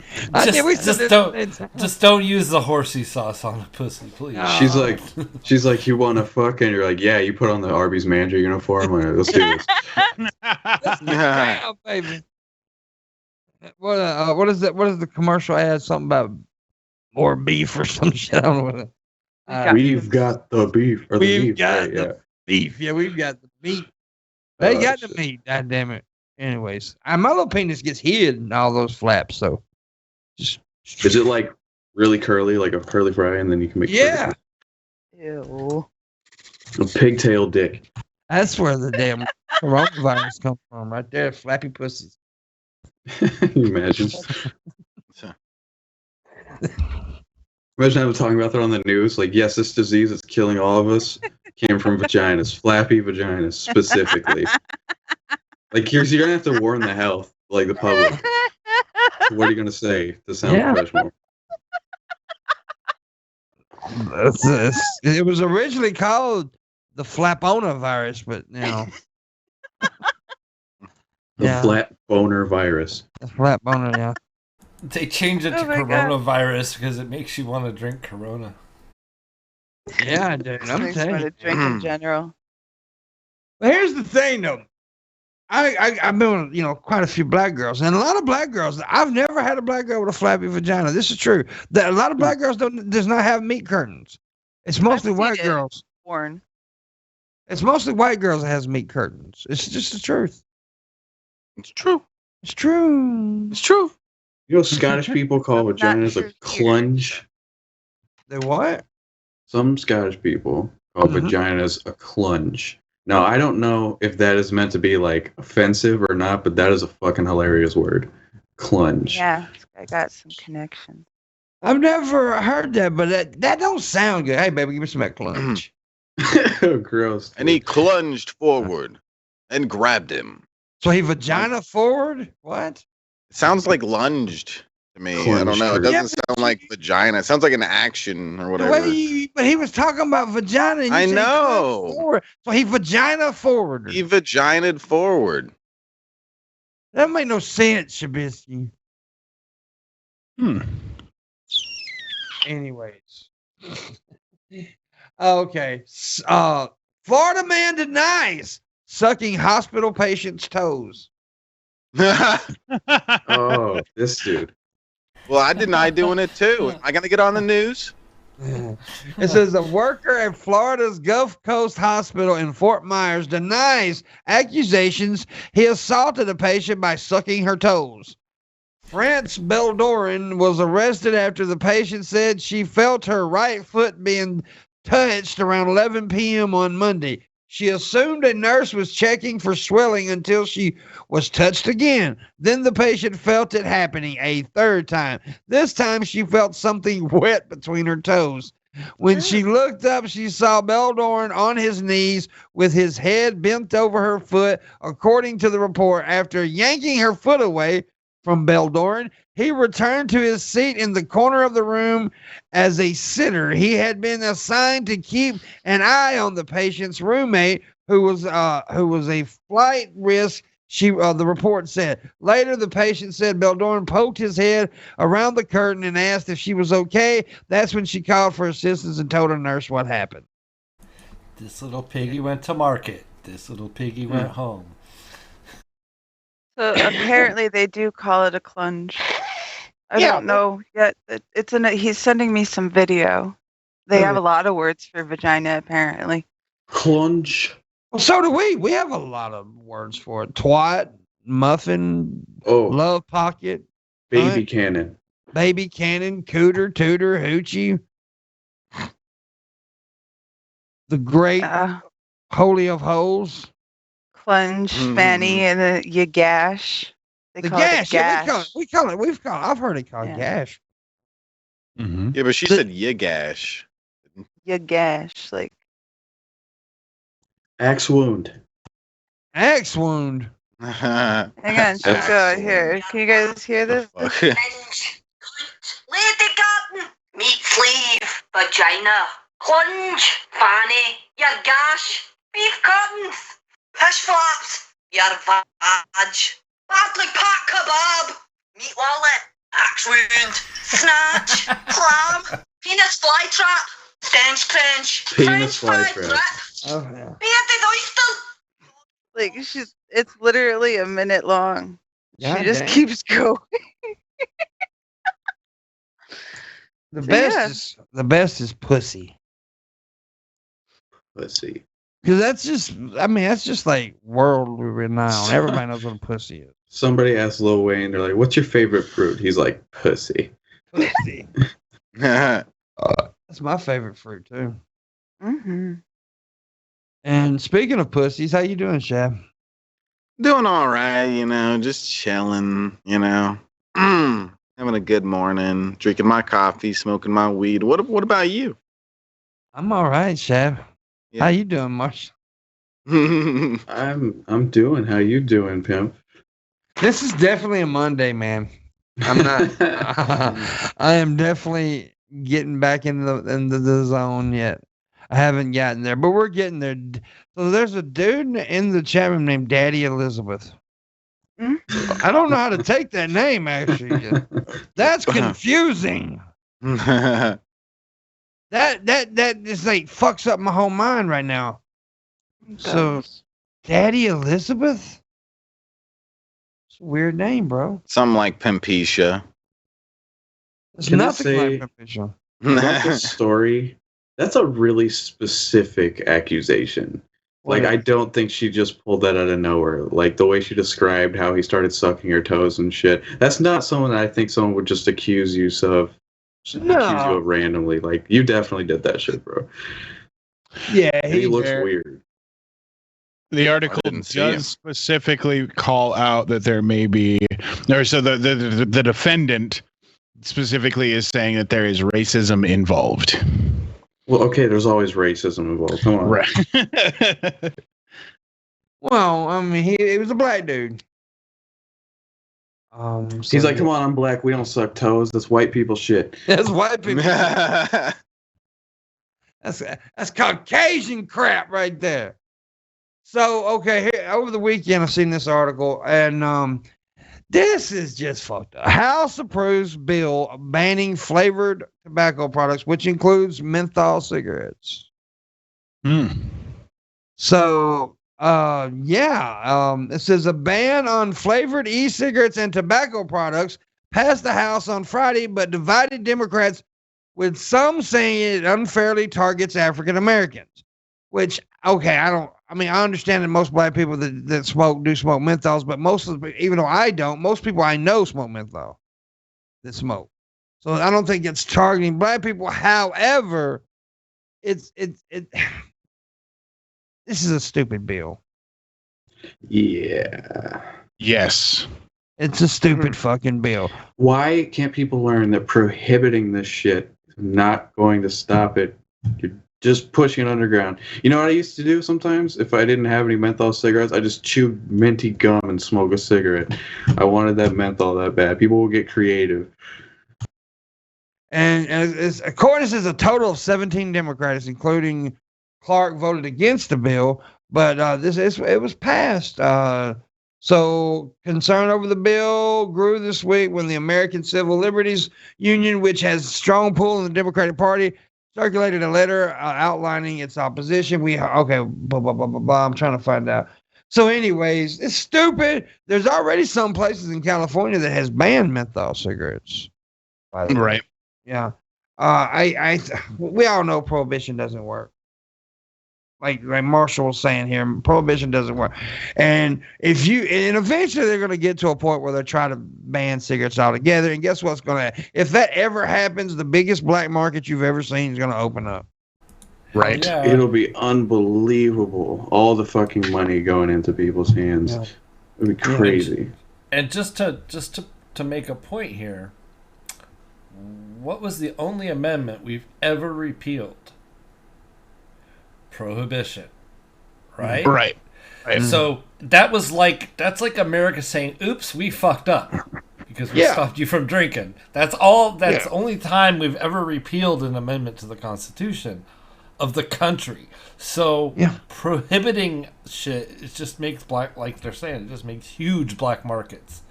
Just don't use the horsey sauce on a pussy, please. She's like, you want to fuck? And you're like, yeah, you put on the Arby's manager uniform. Let's do this. Let's get down, baby. What is that? What is the commercial ad? Something about more beef or some shit. I don't know what we've got the beef. Or the beef. Got the beef. Yeah, we've got the meat. They got the meat. God damn it. Anyways, my little penis gets hid in all those flaps. So, just is it like really curly, like a curly fry, and then you can make Ew. a pigtail dick. That's where the damn coronavirus comes from, right there. Flappy pussies. Can you imagine? Imagine having talking about that on the news. Like, yes, this disease is killing all of us came from vaginas, flappy vaginas specifically. Like, you're gonna have to warn the health, like the public. What are you gonna say to sound professional? It was originally called the Flapona virus, but The Yeah. flat boner virus. the Flapona, yeah. They changed it Oh to my God. coronavirus because it makes you want to drink Corona. Yeah, dude. I'm Makes me telling want you. to drink in general. But here's the thing, though. I've been with, quite a few black girls, and a lot of black girls. I've never had a black girl with a flappy vagina. This is true. That a lot of black girls does not have meat curtains. It's mostly seen white it. girls. Porn. It's mostly white girls that has meat curtains. It's just the truth. It's true. It's true. It's true. You know, Scottish people call Not vaginas true a here. clunge. They what? Some Scottish people call Mhm. vaginas a clunge. Now, I don't know if that is meant to be like offensive or not, but that is a fucking hilarious word. Clunge. Yeah, I got some connection. I've never heard that, but that don't sound good. Hey, baby, give me some of that clunge. Gross. And he plunged forward and grabbed him. So he vagina forward? What? Sounds like lunged to me. I don't know. It Plunged. doesn't sound like vagina. It sounds like an action or whatever. But he was talking about vagina. And you I said know. clunge forward. So he vagina forward. He vaginaed forward. That make no sense, Shabisky. Anyways. Okay. Florida man denies sucking hospital patient's toes. Well, Oh, this dude. I deny doing it too. Am I gonna get on the news? It says a worker at Florida's Gulf Coast Hospital in Fort Myers denies accusations he assaulted a patient by sucking her toes. France Beldorin was arrested after the patient said she felt her right foot being touched around 11 p.m. on Monday. She assumed a nurse was checking for swelling until she was touched again. Then the patient felt it happening a third time. This time she felt something wet between her toes. When she looked up, she saw Beldorn on his knees with his head bent over her foot. According to the report, after yanking her foot away from Beldorn, he returned to his seat in the corner of the room as a sitter. He had been assigned to keep an eye on the patient's roommate, who was a flight risk. The report said. Later, the patient said Beldorn poked his head around the curtain and asked if she was okay. That's when she called for assistance and told her nurse what happened. This little piggy went to market. This little piggy went home. So apparently they do call it a clunge. I don't know yet. He's sending me some video. They have a lot of words for vagina apparently. Clunge. Well, so do we. We have a lot of words for it. Twat, muffin, love pocket, baby cannon, cooter, tooter, hoochie. The great holy of holes. Clunge, fanny, and you gash. They call it gash. Yeah, I've heard it called gash. Mm-hmm. Yeah, but she said gash. You gash, like axe wound. Axe wound. Hang on, she's go here. Can you guys hear this? Lady garden, meat sleeve, vagina, clunge, fanny, your gash, beef curtains, fish flaps, your vag, badly packed kebab, meat wallet, axe wound, snatch, clam, penis flytrap, stench cringe, penis French fried flytrap. grip, Oh yeah. bearded oyster. Like it's literally a minute long. God She just damn. keeps going. The So, best is pussy. Let's see. Because that's just like world renowned. Everybody knows what a pussy is. Somebody asked Lil Wayne, they're like, "What's your favorite fruit?" He's like, "Pussy." Pussy. That's my favorite fruit too. Mm-hmm. And speaking of pussies, how you doing, Shab? Doing all right, just chilling, having a good morning, drinking my coffee, smoking my weed. What about you? I'm all right, Shab. Yeah. How you doing, Marsh? I'm doing. How you doing, pimp? This is definitely a Monday, man. I'm not. I am definitely getting back into the zone yet. I haven't gotten there, but we're getting there. So there's a dude in the chat room named Daddy Elizabeth. I don't know how to take that name, actually. That's confusing. That just like fucks up my whole mind right now. So, Daddy Elizabeth? It's a weird name, bro. Something like Pimpecia. It's Can I nothing say- like Pimpecia. About this story, that's a really specific accusation. Like, I don't think she just pulled that out of nowhere. Like, the way she described how he started sucking her toes and shit. That's not someone that I think someone would just accuse you of. No. Accuse you of randomly. Like, you definitely did that shit, bro. Yeah, And he looks there- weird. The article didn't see him. does specifically call out that there may be, or so the defendant specifically is saying that there is racism involved. Well, okay, there's always racism involved. Come on. Right. Well, I mean, he was a black dude. He's like, come on, I'm black. We don't suck toes. That's white people shit. That's white people. That's Caucasian crap right there. So, okay, here, over the weekend, I seen this article, and this is just fucked up. House approves bill banning flavored tobacco products, which includes menthol cigarettes. So, it says a ban on flavored e-cigarettes and tobacco products passed the House on Friday, but divided Democrats, with some saying it unfairly targets African Americans. Which, okay, I understand that most black people that do smoke menthols, but most of the, even though I don't, most people I know smoke menthol that smoke. So I don't think it's targeting black people. However, this is a stupid bill. Yeah. Yes. It's a stupid fucking bill. Why can't people learn that prohibiting this shit is not going to stop it? You're just pushing it underground. You know what I used to do sometimes? If I didn't have any menthol cigarettes, I just chew minty gum and smoke a cigarette. I wanted that menthol that bad. People will get creative. And according to this, a total of 17 Democrats, including Clark, voted against the bill, but it was passed. So concern over the bill grew this week when the American Civil Liberties Union, which has a strong pull in the Democratic Party, circulated a letter outlining its opposition. I'm trying to find out. So anyways, it's stupid. There's already some places in California that has banned menthol cigarettes. By the way. Right. Yeah. We all know prohibition doesn't work. Like Marshall was saying here, prohibition doesn't work. And eventually they're going to get to a point where they're trying to ban cigarettes altogether. And guess what's going to, if that ever happens, the biggest black market you've ever seen is going to open up. Right. Yeah. It'll be unbelievable. All the fucking money going into people's hands. Yeah. It'll be crazy. And just to make a point here, what was the only amendment we've ever repealed? Prohibition, right? Right. So that's like America saying, "Oops, we fucked up because we stopped you from drinking." That's all. That's the only time we've ever repealed an amendment to the Constitution of the country. So prohibiting shit, it just makes like they're saying, it just makes huge black markets.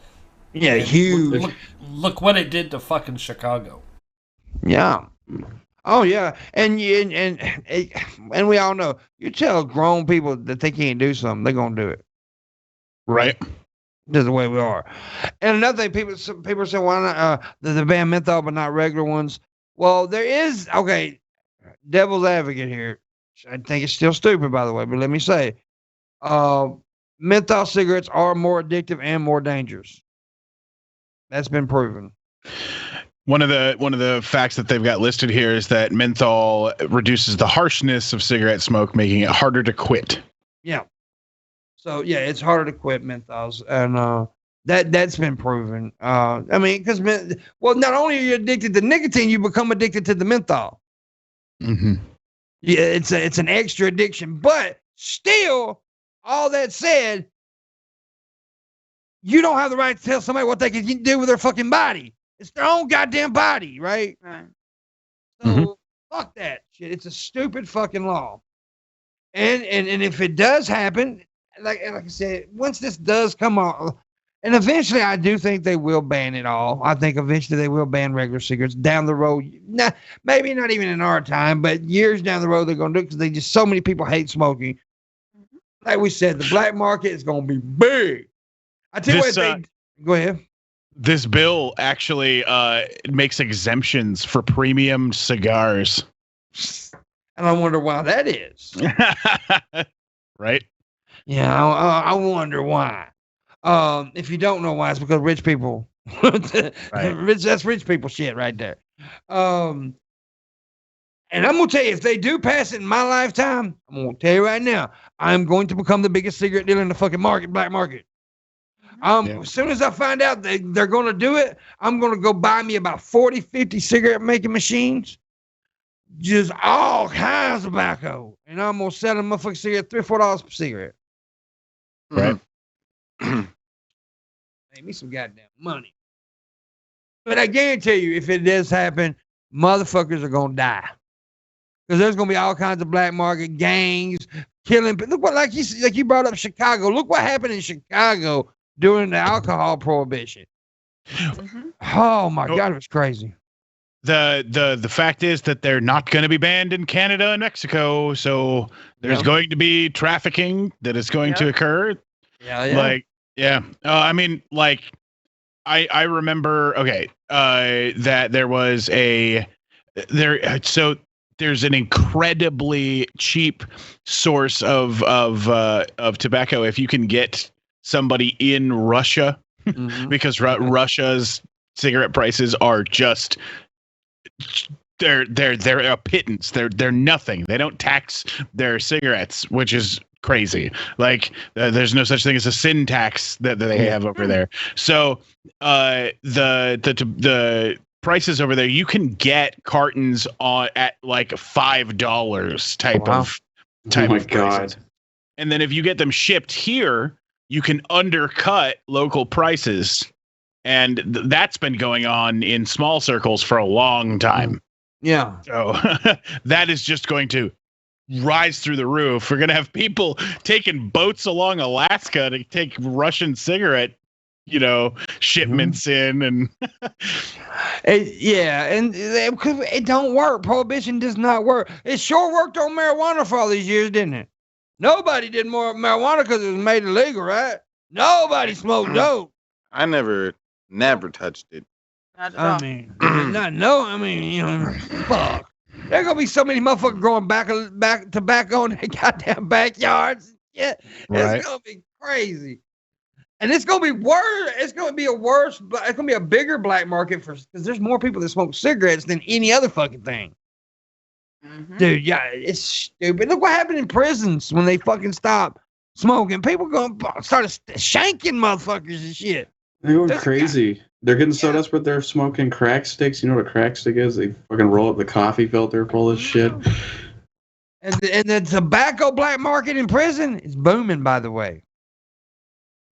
Yeah, And huge. Look what it did to fucking Chicago. Yeah. Oh yeah, and we all know, you tell grown people that they can't do something, they're gonna do it. Right. That's the way we are. And another thing, people say, why not the ban menthol but not regular ones? Well, there is devil's advocate here. I think it's still stupid, by the way, but let me say, menthol cigarettes are more addictive and more dangerous. That's been proven. One of the facts that they've got listed here is that menthol reduces the harshness of cigarette smoke, making it harder to quit. Yeah. So yeah, it's harder to quit menthols, and that's been proven. I mean, because not only are you addicted to nicotine, you become addicted to the menthol. Mm-hmm. Yeah, it's an extra addiction, but still, all that said, you don't have the right to tell somebody what they can do with their fucking body. It's their own goddamn body, right? Right. So fuck that shit. It's a stupid fucking law. And if it does happen, like I said, once this does come on, and eventually I do think they will ban it all. I think eventually they will ban regular cigarettes down the road. Maybe not even in our time, but years down the road they're going to do it because so many people hate smoking. Like we said, the black market is going to be big. I tell you what, go ahead. This bill actually makes exemptions for premium cigars. And I wonder why that is. Right? Yeah, I wonder why. If you don't know why, it's because rich people. Right. That's rich people shit right there. And I'm going to tell you, if they do pass it in my lifetime, I'm going to tell you right now, I'm going to become the biggest cigarette dealer in the fucking black market. As soon as I find out they're going to do it, I'm going to go buy me about 40, 50 cigarette making machines. Just all kinds of tobacco. And I'm going to sell them motherfucking cigarette $3 or $4 per cigarette. Right. Make me some goddamn money. But I guarantee you, if it does happen, motherfuckers are going to die. Because there's going to be all kinds of black market gangs killing. But look what, like you brought up Chicago. Look what happened in Chicago during the alcohol prohibition. Oh my God, it was crazy. The fact is that they're not going to be banned in Canada and Mexico, so there's going to be trafficking that is going to occur. I mean, like, I remember. Okay, that there was there's an incredibly cheap source of tobacco if you can get somebody in Russia, because Russia's cigarette prices are just. They're a pittance. They're nothing. They don't tax their cigarettes, which is crazy. Like there's no such thing as a sin tax that they have over there. So the prices over there, you can get cartons at like $5 type of prices. And then if you get them shipped here, you can undercut local prices. And that's been going on in small circles for a long time. Yeah. So that is just going to rise through the roof. We're going to have people taking boats along Alaska to take Russian cigarette, shipments in. And and it don't work. Prohibition does not work. It sure worked on marijuana for all these years, didn't it? Nobody did more marijuana because it was made illegal, right? Nobody smoked dope. I never touched it. Not at all. Fuck. There's gonna be so many motherfuckers growing back tobacco in their goddamn backyards. Yeah, it's gonna be crazy, and it's gonna be worse. It's gonna be it's gonna be a bigger black market because there's more people that smoke cigarettes than any other fucking thing. Dude, yeah, it's stupid. Look what happened in prisons when they fucking stopped smoking. People gonna start shanking motherfuckers and shit. They're going crazy. They're getting so desperate they're smoking crack sticks. You know what a crack stick is? They fucking roll up the coffee filter full of shit. And the tobacco black market in prison is booming, by the way.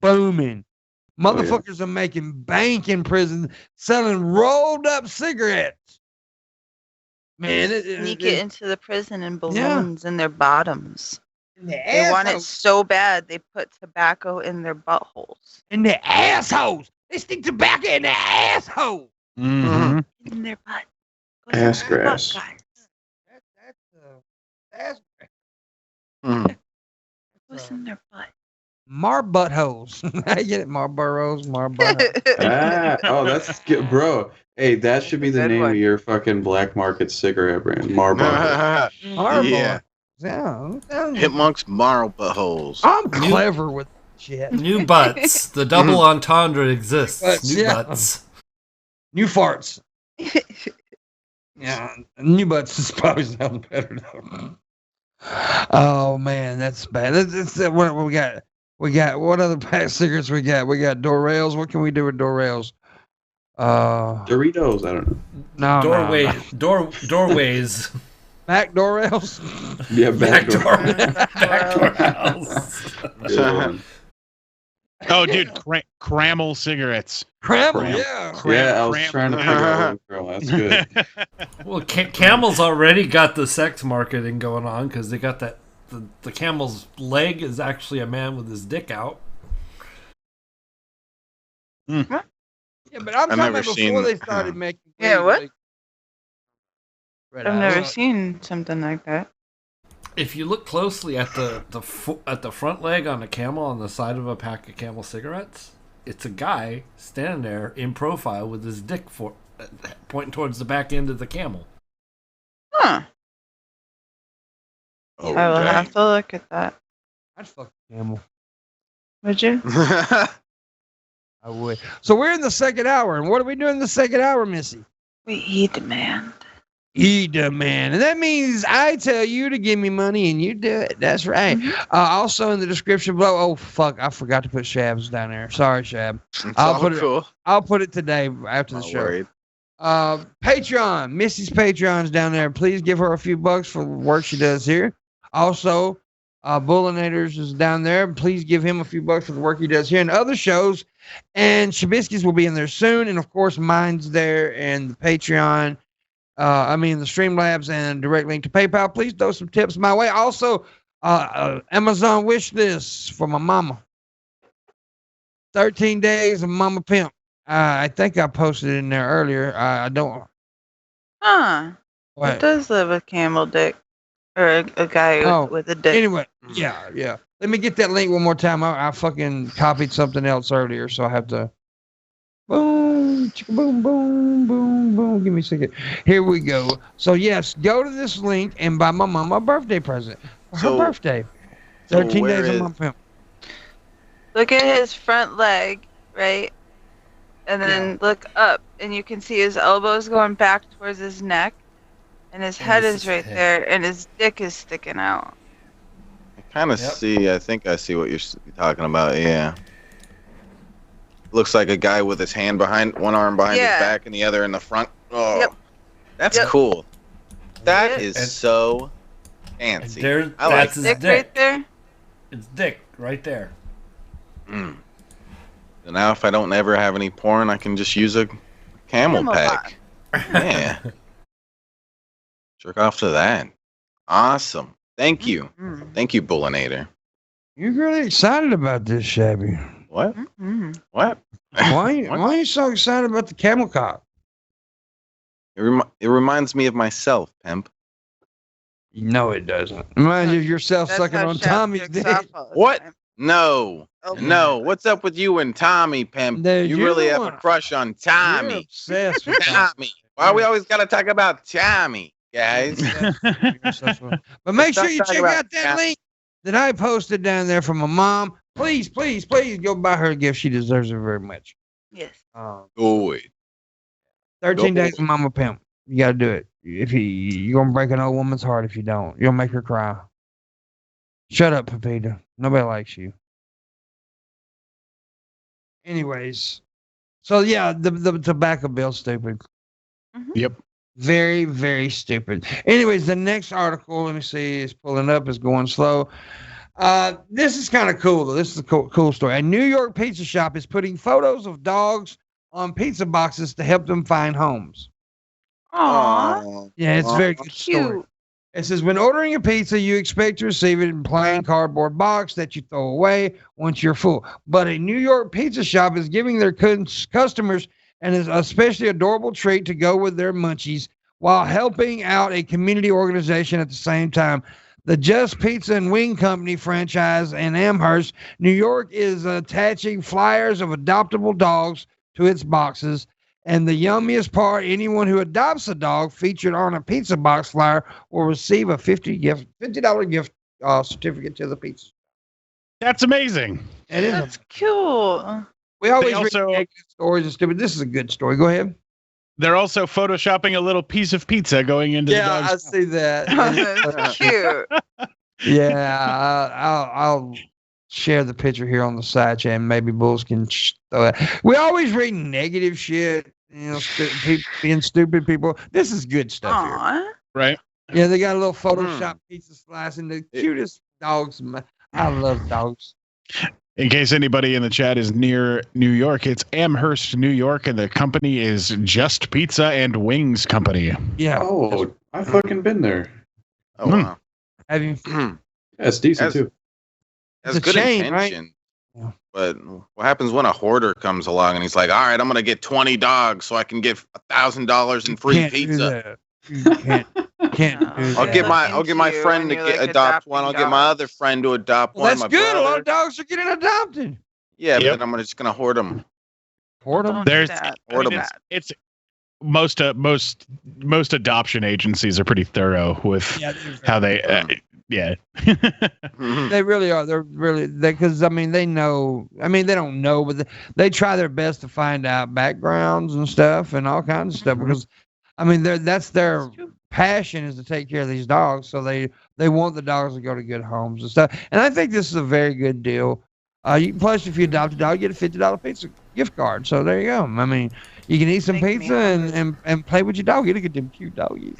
Booming. Motherfuckers are making bank in prison selling rolled up cigarettes. Man, sneak it into the prison in balloons in their bottoms. They want it so bad they put tobacco in their buttholes. In their assholes. They stick tobacco in their asshole. In their butt. Ass grass. That's What's in their butt? buttholes. I get it. Buttholes. That's good, bro. Hey, that should be the name of your fucking black market cigarette brand. Marlboro. Yeah. Pimpmunk's Marl buttholes. I'm clever with shit. New butts. The double entendre exists. New butts. New farts. Yeah, new butts is probably sounds better though. Oh man, that's bad. What we got? We got what other pack cigarettes we got? We got door rails. What can we do with door rails? Doritos. I don't know. Doorways. Back door rails. Yeah, back door. Back door rails. Oh, dude, Cramel cigarettes. Cramel, yeah. I was trying to figure out what girl. That's good. Well, Camel's already got the sex marketing going on because they got that. The camel's leg is actually a man with his dick out. Yeah, but I'm talking about before they started making. Yeah, what? I've I've never seen something like that. If you look closely at the front leg on a camel on the side of a pack of Camel cigarettes, it's a guy standing there in profile with his dick pointing towards the back end of the camel. Huh. Oh, I will dang. have to look at that. I'd fuck a camel. Would you? I would. So we're in the second hour, and what are we doing in the second hour, Missy? We demand. demand. And that means I tell you to give me money and you do it. That's right. Also in the description below. Oh, fuck. I forgot to put Shab's down there. Sorry, Shab. I'll put it today after the show. Worried. Patreon. Missy's Patreon's down there. Please give her a few bucks for the work she does here. Also, Booleanenator's is down there. Please give him a few bucks for the work he does here and other shows. And Shabisky's will be in there soon. And of course, mine's there and the Patreon. The Streamlabs and direct link to PayPal. Please throw some tips my way. Also, Amazon wish this for my mama. 13 days of Mama Pimp. I think I posted it in there earlier. I don't. Huh. What? It does live a camel dick. Or a guy with a dick. Anyway, yeah. Let me get that link one more time. I fucking copied something else earlier, so I have to. Boom, chicka, boom, boom, boom, boom. Give me a second. Here we go. So, yes, go to this link and buy my mama a birthday present. For her birthday. 13 days of Mama Pimp. Look at his front leg, right? And then look up, and you can see his elbows going back towards his neck. And his head is right there, and his dick is sticking out. I kind of see. I think I see what you're talking about. Yeah. Looks like a guy with his hand behind, one arm behind his back, and the other in the front. Oh, that's cool. That is so fancy. I like his dick right there. It's dick right there. So now, if I don't ever have any porn, I can just use a camel pack. Yeah. Jerk off to that. Awesome. Thank you. Thank you, Booleanenator. You're really excited about this, Shabby. What? What? Why are you so excited about the camel cock? It reminds me of myself, Pimp. No, it doesn't. Reminds you of yourself sucking on Tommy's dick. What? No. No. What's up with you and Tommy, Pimp? You really have a crush on Tommy. You're obsessed with Tommy. Why we always got to talk about Tommy, guys? But make sure you check out that link that I posted down there from my mom. Please go buy her a gift. She deserves it very much. Yes. Do it. 13 days of Mama Pimp. You got to do it. If you're going to break an old woman's heart if you don't. You'll make her cry. Shut up, Pepita. Nobody likes you. Anyways. So, yeah, the tobacco bill's stupid. Yep. Very, very stupid. Anyways, the next article, let me see, is pulling up, is going slow. This is kind of cool, though. This is a cool story. A New York pizza shop is putting photos of dogs on pizza boxes to help them find homes. Aww. Yeah, it's a very good story. It says, when ordering a pizza, you expect to receive it in a plain cardboard box that you throw away once you're full. But a New York pizza shop is giving their customers an especially adorable treat to go with their munchies while helping out a community organization at the same time. The Just Pizza and Wing Company franchise in Amherst, New York, is attaching flyers of adoptable dogs to its boxes. And the yummiest part, anyone who adopts a dog featured on a pizza box flyer will receive a $50 gift certificate to the pizza. That's amazing. That's cool. We always read negative stories and stupid. This is a good story. Go ahead. They're also photoshopping a little piece of pizza going into the dog's mouth. I see that. That's cute. Yeah, I'll share the picture here on the side chat and maybe Bulls can throw it. We always read negative shit, being stupid people. This is good stuff here. Right. Yeah, they got a little Photoshop pizza slice and the cutest dogs. I love dogs. In case anybody in the chat is near New York, it's Amherst, New York, and the company is Just Pizza and Wings Company. Yeah. Oh, I've fucking been there. Oh wow. Have you? That's decent too. Has It's a good chain, right? intention. Yeah. But what happens when a hoarder comes along and he's like, "All right, I'm gonna get 20 dogs so I can get $1,000 in free Can't do pizza. that. You can't do I'll that. get my friend to adopt one. I'll get my other friend to adopt Well, one. that's My good. A lot brother. of dogs are getting adopted. Yeah, Yep. but then I'm just gonna hoard them. Hoard them. Don't do There's that. I mean, That's it's most adoption agencies are pretty thorough with how they yeah. They really are. They're really because I mean they know. I mean they don't know, but they try their best to find out backgrounds and stuff and all kinds of stuff because I mean that's their passion is to take care of these dogs. So they want the dogs to go to good homes and stuff. And I think this is a very good deal. Plus if you adopt a dog, you get a $50 pizza gift card. So there you go. I mean you can eat some pizza and play with your dog. You get them cute doggies.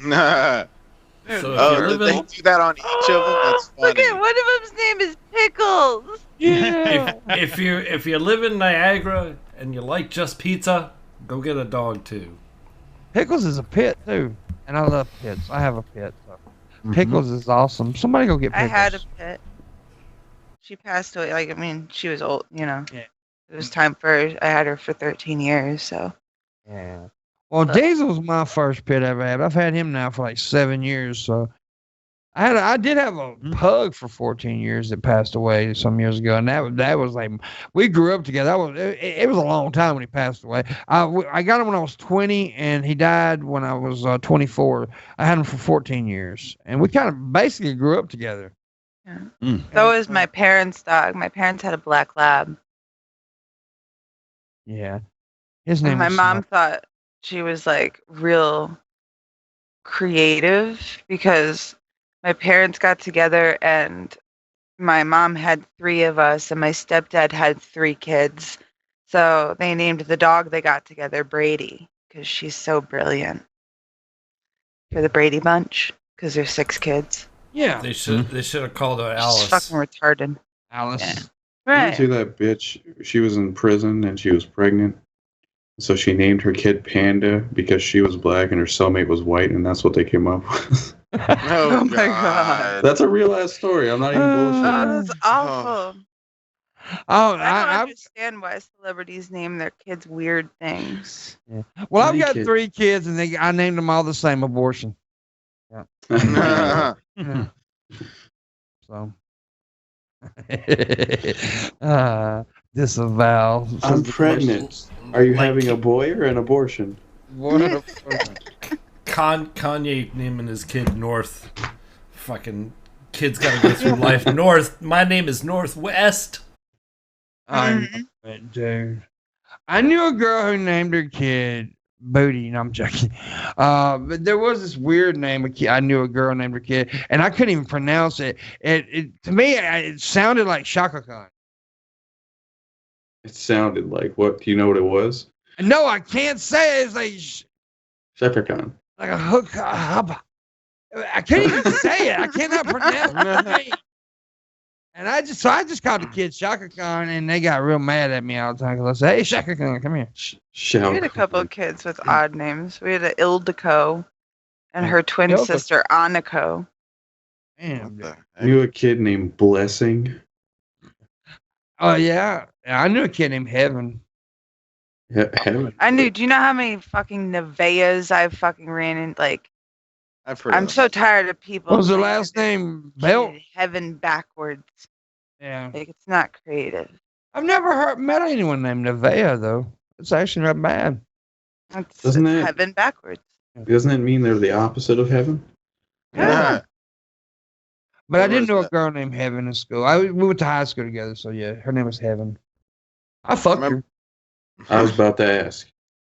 So Oh, did they do that on each of them? That's funny. Look at one of them's name is Pickles. Yeah. if you live in Niagara and you like Just Pizza, go get a dog too. Pickles is a pit too, and I love pits. I have a pit. So. Pickles is awesome. Somebody go get Pickles. I had a pet. She passed away. Like I mean, she was old. You know, Yeah. It was time for her. I had her for 13 years. So Yeah. Well, Diesel was my first pit I ever had. I've had him now for like 7 years. So I did have a pug for 14 years that passed away some years ago, and that was like we grew up together. It was a long time when he passed away. I got him when I was 20, and he died when I was 24. I had him for 14 years, and we kind of basically grew up together. yeah. That was my parents' dog. My parents had a black lab. Yeah, his And name. my was mom thought she was like real creative because my parents got together and my mom had 3 of us and my stepdad had 3 kids. So they named the dog they got together Brady because she's so brilliant. For the Brady Bunch because there's 6 kids. Yeah, They should have called her She's Alice. fucking retarded. Alice. Yeah. Did Right. you see that bitch? She was in prison and she was pregnant. So she named her kid Panda because she was black and her cellmate was white, and that's what they came up with. Oh, my God. That's a real ass story. I'm not even bullshitting. Oh, that's awful. Oh, I don't understand why celebrities name their kids weird things. well, I've 3 got kids. 3 kids, and I named them all the same abortion. Yeah. So, disavow. I'm pregnant. Are you having a boy or an abortion? What? Kanye naming his kid North. Fucking kid's gotta go through life. North. My name is Northwest. I know it, dude. I knew a girl who named her kid Booty. No, I'm joking. But there was this weird name. I knew a girl named her kid, and I couldn't even pronounce it. To me, it sounded like Shaka Khan. It sounded like what? Do you know what it was? No, I can't say it. It's like Shaka Khan. like a hook. I can't even say it. I cannot pronounce the name. And I just called the kid Shaka Khan, and they got real mad at me all the time because I said, "Hey, Shaka Khan, come here." We had a couple of kids with odd names. We had an Ildiko and her twin Ildiko. sister Aniko. Damn. I knew a kid named Blessing. Oh yeah, I knew a kid named Heaven. Heaven. I knew. Do you know how many fucking Nevaehs I've fucking ran in? Like, I've heard. I'm of so tired of people. What was her naming last their name? Belt. kid Heaven backwards. Yeah. Like, it's not creative. I've never met anyone named Nevaeh though. It's actually not bad. It's Doesn't it- Heaven backwards. Doesn't it mean they're the opposite of heaven? Yeah. But I Where didn't was know a that? girl named Heaven in school. We went to high school together, so yeah, her name was Heaven. I fucked Remember- her. I was about to ask.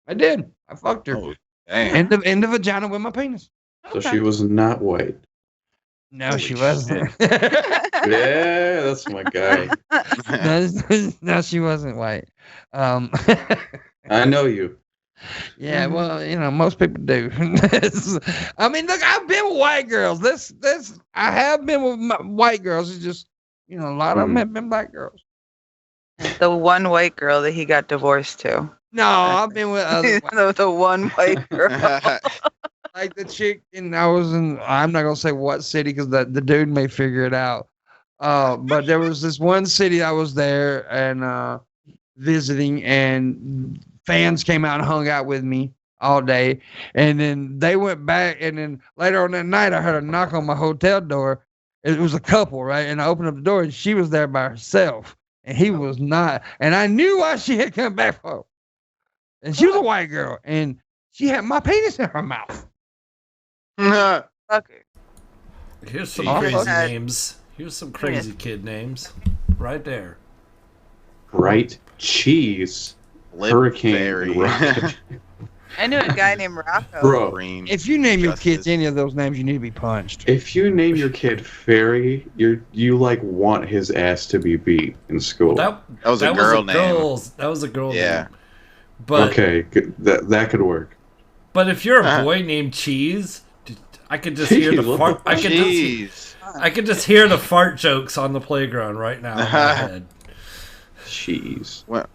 I did. I fucked her. Oh, dang. In the vagina with my penis. So she was not white. No, Holy she wasn't. Yeah, that's my guy. no, she wasn't white. I know you. Yeah, well, most people do. I mean, look, I've been with white girls. I have been with white girls. It's just, a lot of them have been black girls. The one white girl that he got divorced to. No, I've been with other the one white girl. like the chick, and I'm not gonna say what city because the dude may figure it out. But there was this one city I was there and visiting, and fans came out and hung out with me all day, and then they went back, and then later on that night I heard a knock on my hotel door. It was a couple, right? And I opened up the door, and she was there by herself, and he was not. And I knew why she had come back home. And she was a white girl, and she had my penis in her mouth. Okay. Here's some crazy names. Here's some crazy kid names. Right there. Bright cheese. Hurricane. I knew a guy named Rocco. Bro, if you name your kids any of those names, you need to be punched. If you name your kid Fairy, you like want his ass to be beat in school. Well, that was a girl name. That was a girl Yeah. name. But okay, that could work. But if you're a boy named Cheese, I could just hear the fart. I could just hear the fart jokes on the playground right now in my head. Cheese. When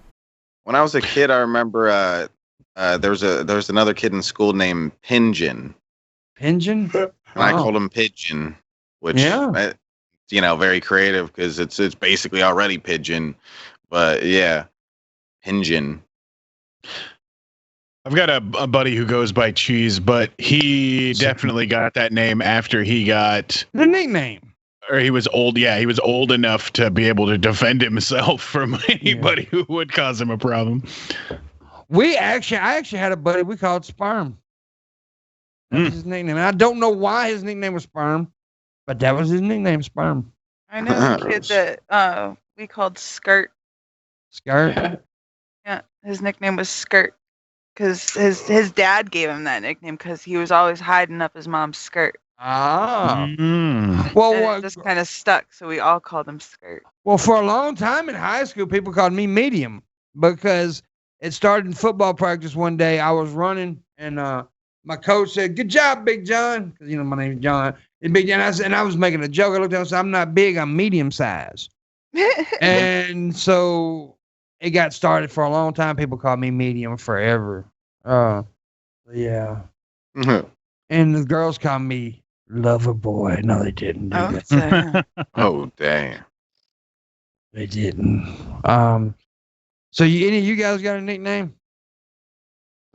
I was a kid, I remember there was another kid in school named Pigeon. Pigeon? And I called him Pigeon, which very creative because it's basically already pigeon, but yeah, Pigeon. I've got a buddy who goes by Cheese, but he definitely got that name after he got the nickname. Or he was old. Yeah, he was old enough to be able to defend himself from anybody who would cause him a problem. I actually had a buddy we called Sperm. That was his nickname. And I don't know why his nickname was Sperm, but that was his nickname, Sperm. I know a kid that we called Skirt. Skirt? Yeah, his nickname was Skirt because his dad gave him that nickname because he was always hiding up his mom's skirt. Ah. Well, it just kind of stuck, so we all called him Skirt. Well, for a long time in high school, people called me Medium because it started in football practice one day. I was running, and my coach said, "Good job, Big John," because my name's John. And Big John, and I was making a joke. I looked down and said, "I'm not big. I'm medium size." And so it got started for a long time. People called me Medium forever. Yeah. And the girls called me Lover Boy. No, they didn't. Oh, damn. They didn't. So any of you guys got a nickname?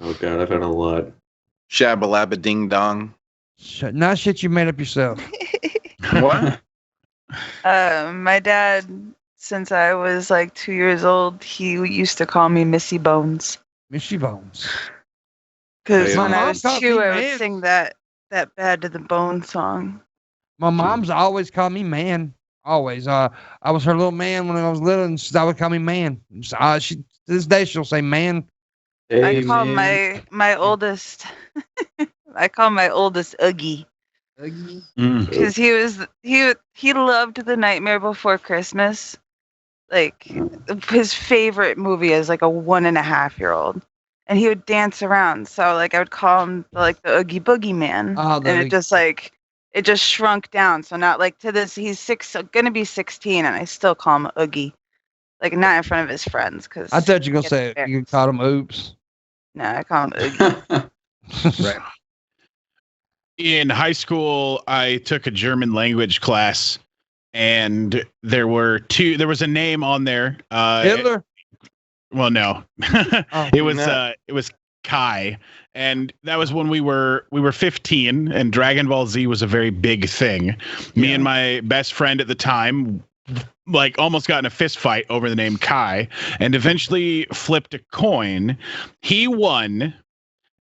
Oh God, I've had a lot. Shabba labba ding dong. Not shit you made up yourself. What? My dad, since I was like 2 years old, he used to call me Missy Bones. Missy Bones. Because when I was 2, I would sing that Bad to the Bone song. My mom's always called me man. Always. I was her little man when I was little, and she would call me man. To this day, she'll say man. Hey, I call my oldest. I call my oldest Oogie. Because he loved The Nightmare Before Christmas. Like his favorite movie as like a 1.5-year-old. And he would dance around. So like I would call him like the Oogie Boogie Man. And it just shrunk down. So not like to this, he's gonna be 16, and I still call him Oogie. Like not in front of his friends. Cause I thought you were gonna say you called him Oops. No, I call him Oogie. Right. In high school, I took a German language class, and there was a name on there. Hitler? Well, no. It was Kai, and that was when we were 15, and Dragon Ball Z was a very big thing. Me and my best friend at the time like almost got in a fist fight over the name Kai, and eventually flipped a coin. He won,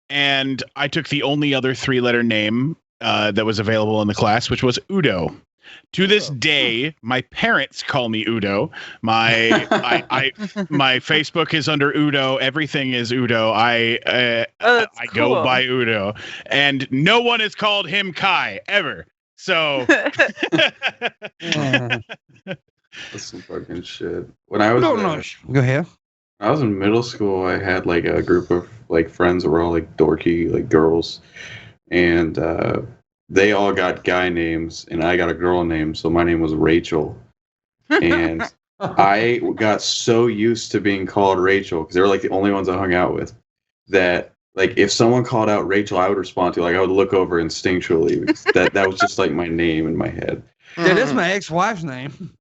and I took the only other 3-letter name that was available in the class, which was Udo. To this day, my parents call me Udo. My Facebook is under Udo. Everything is Udo. I go by Udo, and no one has called him Kai ever. So that's some fucking shit. When I was go ahead. I was in middle school. I had like a group of like friends that were all like dorky like girls, and they all got guy names, and I got a girl name, so my name was Rachel. And I got so used to being called Rachel because they were like the only ones I hung out with. That like if someone called out Rachel, I would respond to like I would look over instinctually because that was just like my name in my head. Dude, that's my ex-wife's name.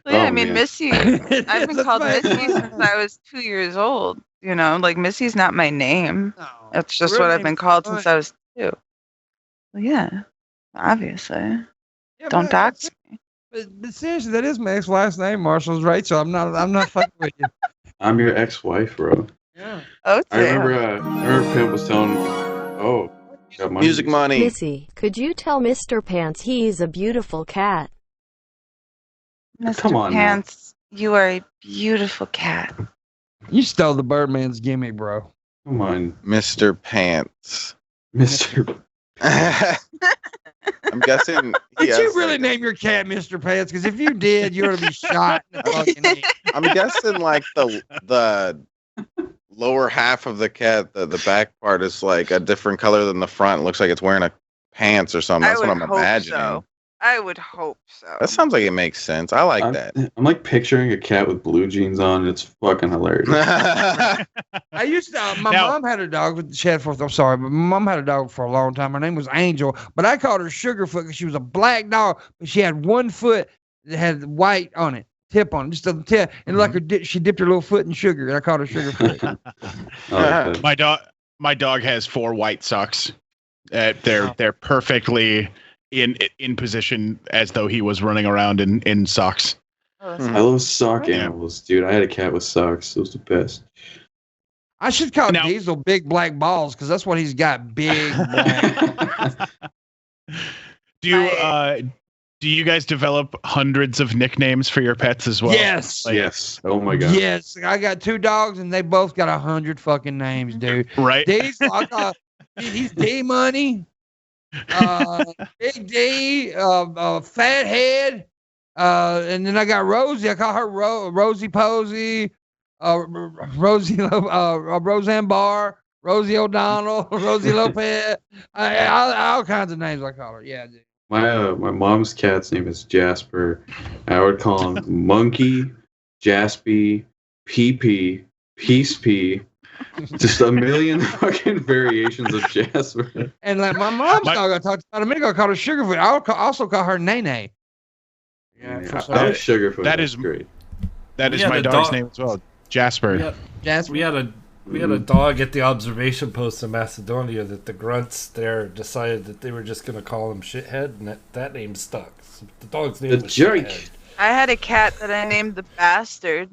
Well, yeah, Oh, I mean, man. Missy. I've been That's called my- Missy since I was 2 years old. You know, like Missy's not my name. No. It's just Real what I've name been is called fine. since I was 2. Well, yeah, obviously. Yeah, Don't but- dox me. But seriously, that is my ex-wife's name. Marshall's Rachel. I'm not fucking with you. I'm your ex-wife, bro. Yeah. Oh, I remember Pimp was telling. Oh, got money. Music money. Missy, could you tell Mr. Pants he's a beautiful cat? Mr. Come on now. Pants, you are a beautiful cat. You stole the Birdman's gimme, bro. Come on, Mr. Pants. Mr. I'm guessing. he Did has, you really like, name your cat Mr. Pants? Because if you did, you're gonna be shot in the fucking head. I'm guessing like the lower half of the cat, the back part is like a different color than the front. It looks like it's wearing a pants or something. That's what I'm imagining. So. I would hope so. That sounds like it makes sense. I like that. I'm like picturing a cat with blue jeans on. And it's fucking hilarious. I used to. My Now- mom had a dog with Shadforth. I'm sorry, but my mom had a dog for a long time. Her name was Angel, but I called her Sugarfoot because she was a black dog, but she had one foot that had white on it, tip on it, just a tip, and like she dipped her little foot in sugar, and I called her Sugarfoot. I like that. My dog has 4 white socks. They're perfectly in position as though he was running around in socks. Oh, I love sock animals, dude. I had a cat with socks. It was the best. I should call Now- Diesel Big Black Balls because that's what he's got. Big black. Do you guys develop hundreds of nicknames for your pets as well? Yes. Yes. Oh my god. Yes. I got 2 dogs and they both got 100 fucking names, dude. Right. Diesel, I call he's D Money. Big D, Fathead, and then I got Rosie. I call her Rosie Posey, Roseanne Barr, Rosie O'Donnell, Rosie Lopez. All kinds of names I call her. Yeah, dude. My mom's cat's name is Jasper. I would call him Monkey, Jaspy, PP, Peace Pea. Just a million fucking variations of Jasper. And like my mom's dog, I talked about a minute ago, I called her Sugarfoot. I would also call her Nene. Yeah, for some I like reason. Sugarfoot. That That's is- great. That is Yeah, my the dog's dog- name as well. Jasper. Jasper. We had a dog at the observation post in Macedonia that the grunts there decided that they were just going to call him Shithead, and that name stuck. So the dog's name The was jerk. Shithead. I had a cat that I named the Bastard.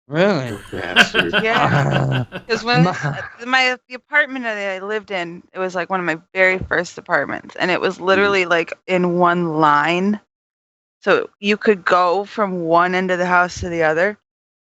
Really? Bastard. Yeah. Because when My- the apartment that I lived in, it was like one of my very first apartments, and it was literally like in one line, so you could go from one end of the house to the other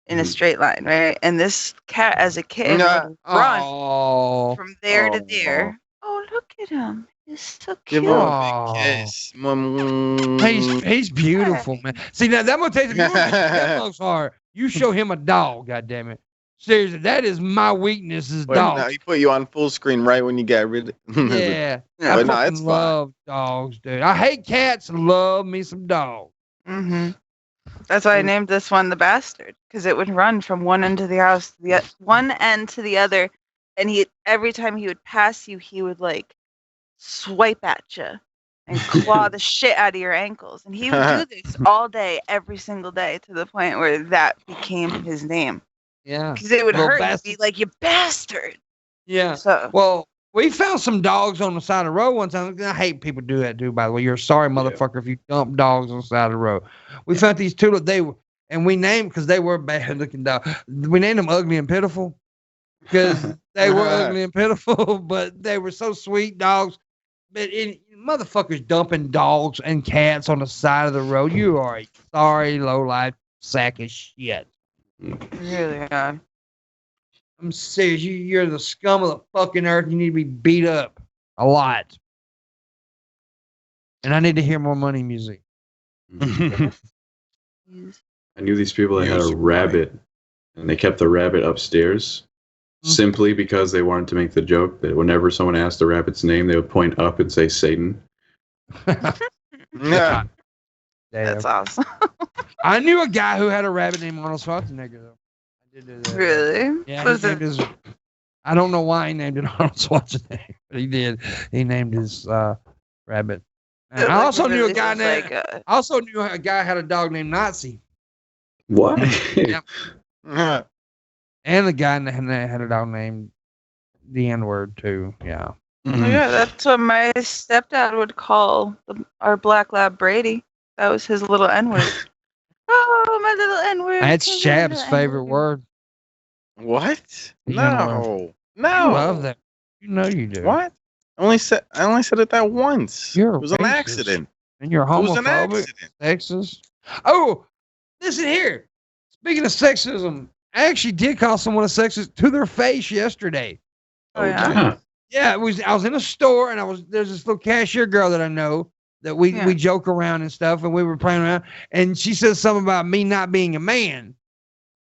in a straight line, right? And this cat, as a kid, would run Oh. from there to Oh. there. Oh, look at him! He's so Give cute. him Aw. a big kiss. He's beautiful, man. See, now that will tell you, if you want to get Pimpmunk's heart, you show him a dog, goddammit. Seriously, that is my weakness is Wait, no, dogs. he put you on full screen right when you got rid of Yeah. Yeah, I but no, fucking it's fine. love dogs, dude. I hate cats and love me some dogs. Mm-hmm. That's why I named this one the Bastard, because it would run from one end of the house to the one end to the other, and every time he would pass you, he would like swipe at you and claw the shit out of your ankles, and he would do this all day, every single day, to the point where that became his name, Yeah. because it would Little hurt to bastard. be like, you bastard. Yeah. So Well, we found some dogs on the side of the road one time. I hate people do that, too, by the way. You're a sorry motherfucker if you dump dogs on the side of the road. We found these 2, and we named, because they were bad looking dogs, we named them Ugly and Pitiful, because they were ugly and pitiful, but they were so sweet dogs. But motherfuckers dumping dogs and cats on the side of the road, you are a sorry, low-life sack of shit. really, I'm serious. You're the scum of the fucking earth. You need to be beat up a lot. And I need to hear more money music. I knew these people that had a rabbit, and they kept the rabbit upstairs simply because they wanted to make the joke that whenever someone asked the rabbit's name, they would point up and say Satan. Yeah. That's awesome. I knew a guy who had a rabbit named Arnold Schwarzenegger, though. I did do that. Really? Yeah, he named his, I don't know why he named it Arnold Schwarzenegger, but he did. He named his rabbit. And I also knew a guy named. I also knew a guy had a dog named Nazi. What? Yep. And the guy had a dog named the N-word too. Yeah. Mm-hmm. Yeah, that's what my stepdad would call our black lab Brady. That was his little N-word. Oh, my little N-word. That's Chap's favorite word. What? No. No. You love that. You know you do. What? I only said it that once. It was an accident. And you're homophobic. It was an accident. Sexist. Oh, listen here. Speaking of sexism, I actually did call someone a sexist to their face yesterday. Oh yeah. Yeah, I was in a store and there's this little cashier girl that I know that we joke around and stuff, and we were playing around, and she says something about me not being a man.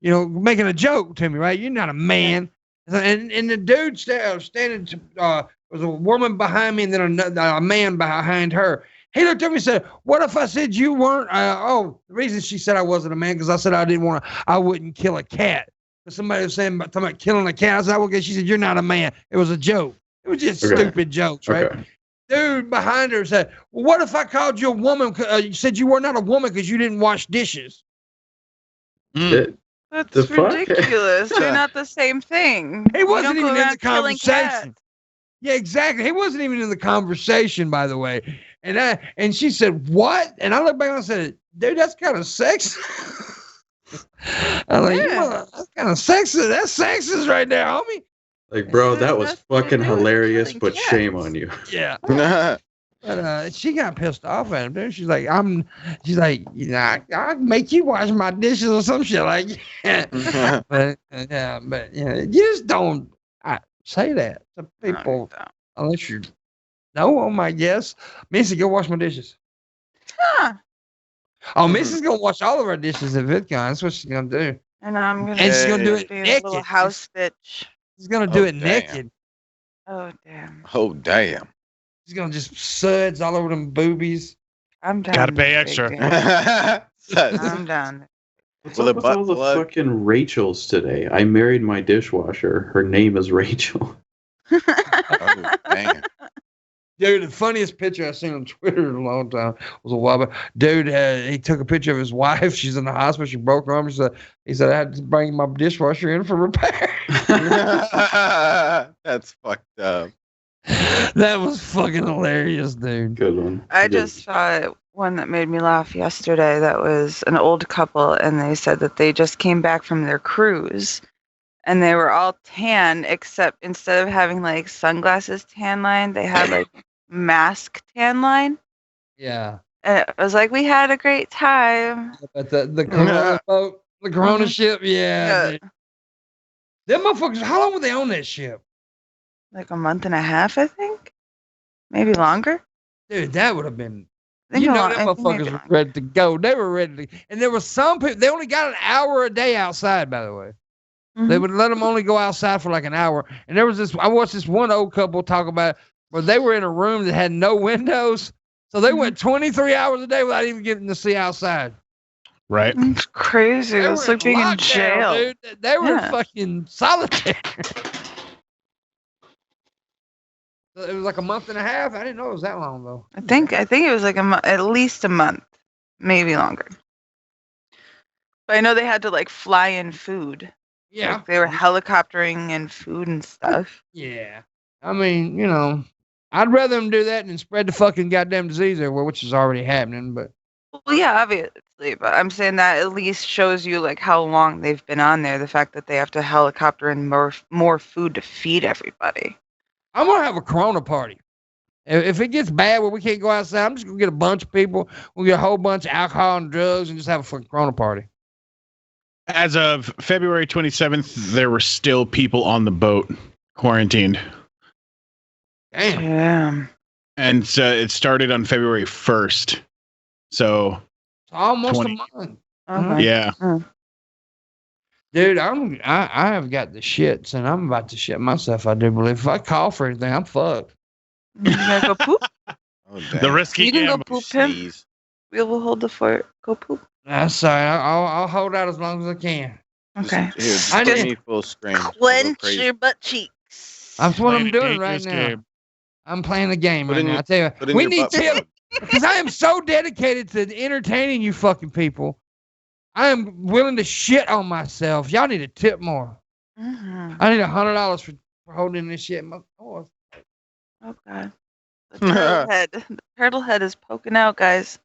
You know, making a joke to me, right? You're not a man. And the dude standing was a woman behind me and then a man behind her. He looked at me and said, "What if I said you weren't?" The reason she said I wasn't a man because I said I wouldn't kill a cat. But somebody was talking about killing a cat. I said, "Okay." She said, "You're not a man." It was a joke. It was just stupid jokes, right? Okay. Dude behind her said, "Well, what if I called you a woman? You said you were not a woman because you didn't wash dishes." That's ridiculous. They're not the same thing. He wasn't even in the conversation. Yeah, exactly. He wasn't even in the conversation, by the way. And she said, "What?" And I looked back and I said, "Dude, that's kind of sexist." I'm like, that's kind of sexist. That's sexist right there, homie. Like, bro, that was fucking hilarious, but shame on you. Yeah. But she got pissed off at him, dude. She's like, you know, I'll make you wash my dishes or some shit like that. but you just don't say that to people unless you know them, I guess. Missy, go wash my dishes. Huh. Oh, Missy's gonna wash all of our dishes at VidCon. That's what she's gonna do. And I'm gonna. And she's gonna do it be naked. A little house bitch. She's gonna do it naked. Oh damn. Oh damn. She's gonna just suds all over them boobies. I'm done. Gotta pay extra. I'm done. What's up with all the fucking Rachels today? I married my dishwasher. Her name is Rachel. Oh damn. Dude, the funniest picture I've seen on Twitter in a long time was a while back. Dude, he took a picture of his wife. She's in the hospital. She broke her arm. He said, I had to bring my dishwasher in for repair. That's fucked up. That was fucking hilarious, dude. Good one. I just saw one that made me laugh yesterday. That was an old couple, and they said that they just came back from their cruise. And they were all tan, except instead of having like sunglasses tan line, they had like mask tan line. Yeah. And it was like, we had a great time. But the Corona boat, the Corona ship, yeah. Them motherfuckers, how long were they on that ship? Like a month and a half, I think. Maybe longer. Dude, that would have been. You know, them motherfuckers were ready to go. They were ready to. And there were some people, they only got an hour a day outside, by the way. Mm-hmm. They would let them only go outside for like an hour. And there was this, I watched this one old couple talk about it, where they were in a room that had no windows. So they went 23 hours a day without even getting to see outside. Right. It's crazy. It's like being in jail. Dude. They were fucking solitary. It was like a month and a half. I didn't know it was that long though. I think it was like at least a month, maybe longer. But I know they had to like fly in food. Yeah. Like they were helicoptering in food and stuff. Yeah. I mean, you know, I'd rather them do that than spread the fucking goddamn disease everywhere, which is already happening. But well, yeah, obviously. But I'm saying that at least shows you like how long they've been on there. The fact that they have to helicopter in more food to feed everybody. I'm gonna have a Corona party. If it gets bad where we can't go outside, I'm just gonna get a bunch of people. We'll get a whole bunch of alcohol and drugs and just have a fucking Corona party. As of February 27th, there were still people on the boat quarantined. Damn. And it started on February 1st. So it's almost a month. Yeah. Dude, I have got the shits and I'm about to shit myself, I do believe. If I call for anything, I'm fucked. You gotta go poop? Oh, the risky you can go poop him. We will hold the fort. Go poop. I'm sorry. I'll hold out as long as I can. Okay. Just I put did- me full screen. I'll go Clench crazy. your butt cheeks. That's what I'm Play the doing right dangerous now. game. I'm playing the game Put right in now. your- I tell Put you, in we your need butt tips plug. because I am so dedicated to entertaining you fucking people. I am willing to shit on myself. Y'all need to tip more. Mhm. I need $100 for holding this shit. Oh, Oh god. The turtle head. The turtle head is poking out, guys.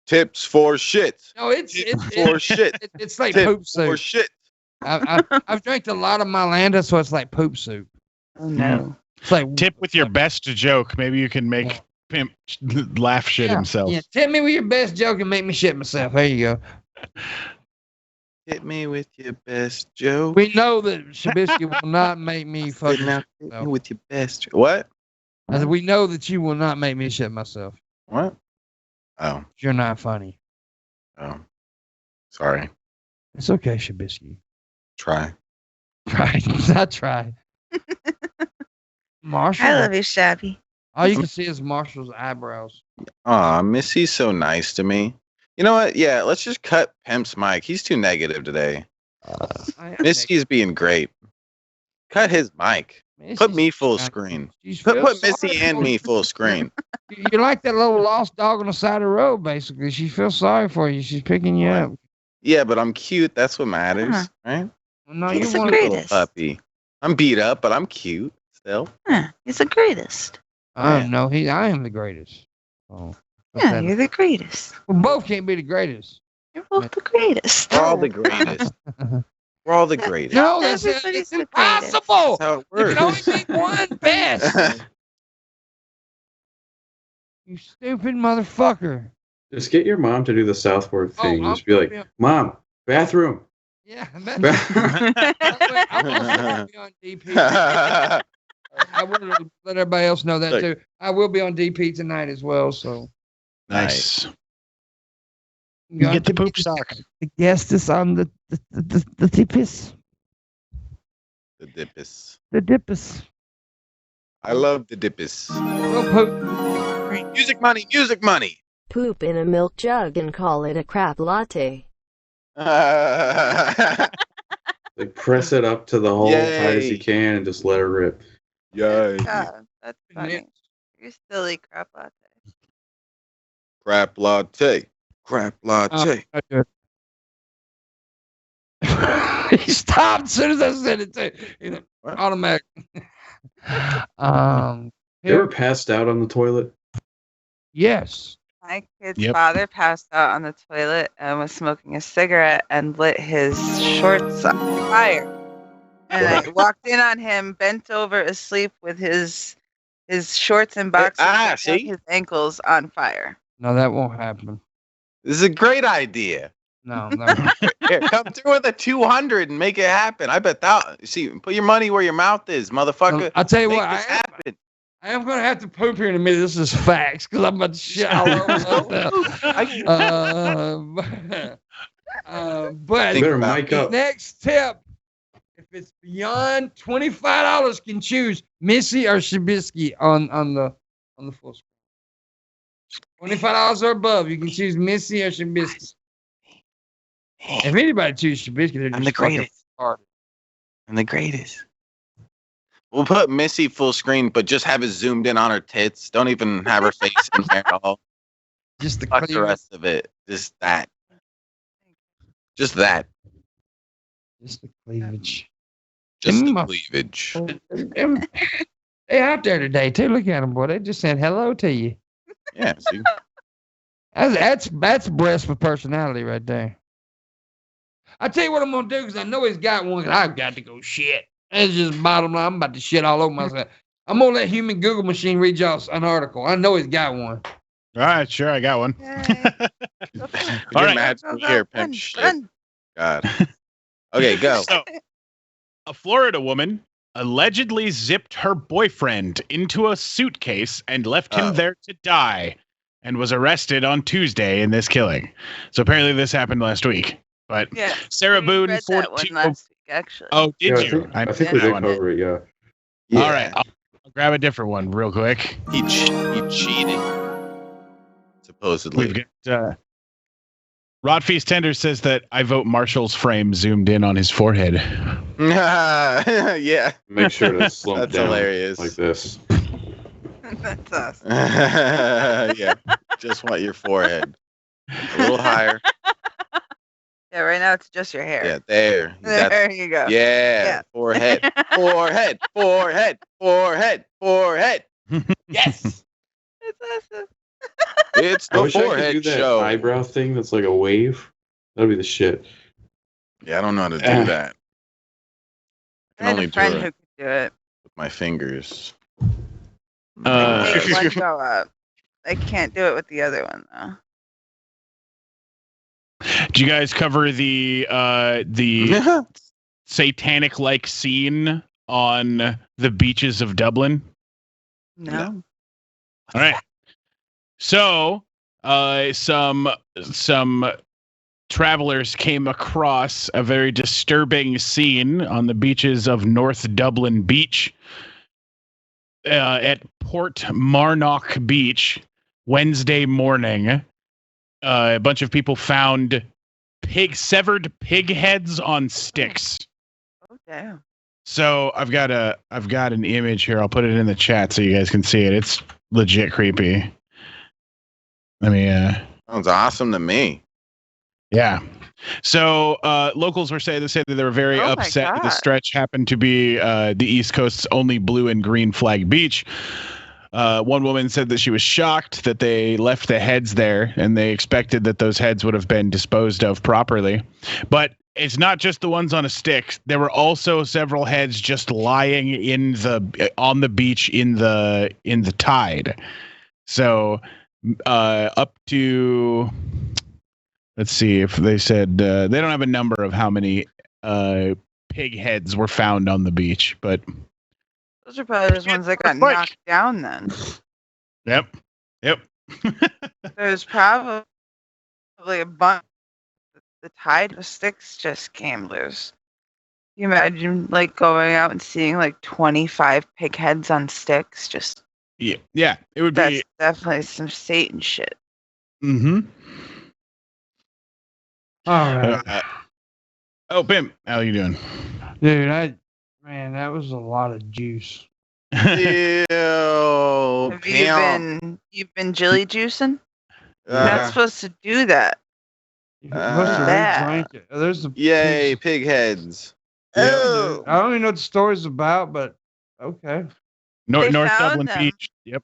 Tips for shit. no, it's For shit. it's like poop Tips soup. for shit. I've drank a lot of Mylanda, so it's like poop soup. Oh no. It's like Tip with your best joke. Maybe you can make Pimp laugh shit himself. Yeah, tip me with your best joke and make me shit myself. There you go. Hit me with your best joke. We know that Shabisky will not make me fucking. Now shit hit me myself. with your best. What? I said, we know that you will not make me shit myself. What? Oh. You're not funny. Oh. Sorry. It's okay, Shabisky. Try. Try. I try. Marshall. I love you, Shabby. All you can see is Marshall's eyebrows. Aw, Missy's so nice to me. You know what? Yeah, let's just cut Pimp's mic. He's too negative today. Missy's being great. Cut his mic. Put me full screen. Put Missy and me full screen. You're like that little lost dog on the side of the road, basically. She feels sorry for you. She's picking you up. Yeah, but I'm cute. That's what matters, Huh. right? No, He's you the want Little greatest. puppy. I'm beat up, but I'm cute still. Yeah, he's the greatest. No, I am the greatest. Oh, Yeah, you're the greatest. we both can't be the greatest. You're both the greatest. We're all the greatest. We're all the greatest. No, that's Everybody's it's the greatest. impossible. That's how it You can only works. be one best. You stupid motherfucker. Just get your mom to do the Southward Oh, thing. I'm Just be like, gonna Mom, bathroom. Yeah, Ba- I'm also be on DP. I want to let everybody else know that Look. too. I will be on DP tonight as well. So Nice. you You get the poop sock. The guest is on the tipis. The dippus. The dipus. I love the dippus. Well, poop. Music money, music money. Poop in a milk jug and call it a crap latte. like press it up to the hole as tight as you Yay. can and just let it rip. Yay. God, that's funny. You're silly crap latte. Crap latte. Crap latte. He stopped as soon as I said it too. You know, What? automatic. You ever passed out on the toilet? Yes. My kid's Yep. father passed out on the toilet and was smoking a cigarette and lit his shorts on fire. And I walked in on him, bent over asleep with his shorts and boxers that had see? his ankles on fire. No, that won't happen. This is a great idea. No, that won't. Here, come through with a 200 and make it happen. I bet that. See, put your money where your mouth is, motherfucker. I'll tell you Make what. this happen. I am going to have to poop here in a minute. This is facts because I'm about to shit all over myself. But You better mic up. next tip, if it's beyond $25, can choose Missy or Shabisky on the full screen. $25 or above, you can choose Missy or Shabisky. If anybody chooses Shabisky, they're just I'm the fucking greatest. retarded. I'm the greatest. We'll put Missy full screen, but just have it zoomed in on her tits. Don't even have her face in there at all. Just the Fuck the cleavage. rest of it. Just that. Just that. Just the cleavage. Just the Mm. cleavage. They out there today too. Look at them, boy. They just said hello to you. Yeah, see? That's breast with personality right there. I tell you what I'm gonna do because I know he's got one. 'Cause I've got to go shit. That's just bottom line. I'm about to shit all over myself. I'm gonna let human Google machine read y'all an article. I know he's got one. All right, sure, I got one. Yay. Could you All right. imagine here, pimp Run, shit? run. God. Okay, go. So, a Florida woman allegedly zipped her boyfriend into a suitcase and left him Oh. there to die and was arrested on Tuesday in this killing. So apparently this happened last week. But Yeah. Sarah We Boone, read that one 42. last week, actually. Oh, did Yeah, you? I think missed we that did one. cover it, yeah. Yeah. All right, I'll grab a different one real quick. He cheated. To Supposedly. We've got Rodfeast Tender says that I vote Marshall's frame zoomed in on his forehead. Yeah. Make sure to slump That's down hilarious. like this. That's us. Yeah. Just want your forehead a little higher. Yeah, right now it's just your hair. Yeah, there. There you go. Yeah. Forehead. Forehead. Forehead. Forehead. Forehead. Yes. It's awesome. It's I the wish I could forehead do that show. eyebrow thing that's like a wave. That'd be the shit. Yeah, I don't know how to do that. I I had can only a do friend it who could do it. with my fingers. I can make one go up. I can't do it with the other one though. Do you guys cover the satanic-like scene on the beaches of Dublin? No. All right. So, some travelers came across a very disturbing scene on the beaches of North Dublin Beach at Port Marnock Beach Wednesday morning. A bunch of people found severed pig heads on sticks. Oh damn. So I've got an image here. I'll put it in the chat so you guys can see it. It's legit creepy. Let me Sounds awesome to me. yeah. So locals were saying that they were very upset that the stretch happened to be the East Coast's only blue and green flag beach. One woman said that she was shocked that they left the heads there and they expected that those heads would have been disposed of properly. But it's not just the ones on a stick. There were also several heads just lying on the beach in the tide. So up to, let's see if they said they don't have a number of how many pig heads were found on the beach, but Those are probably those ones that got knocked down then. Yep. There's probably a bunch. The tide of sticks just came loose. You imagine like going out and seeing like 25 pig heads on sticks? Just yeah. It would that's be definitely some Satan shit. Mm-hmm. All right. Oh, Pimp, how you doing? Dude, that was a lot of juice. Ew, Have you've been jelly juicing? You're not supposed to do that. You're supposed to drink it. There's the yay, pig heads. Oh. I don't even know what the story's about, but okay. North found Dublin them. Beach. Yep.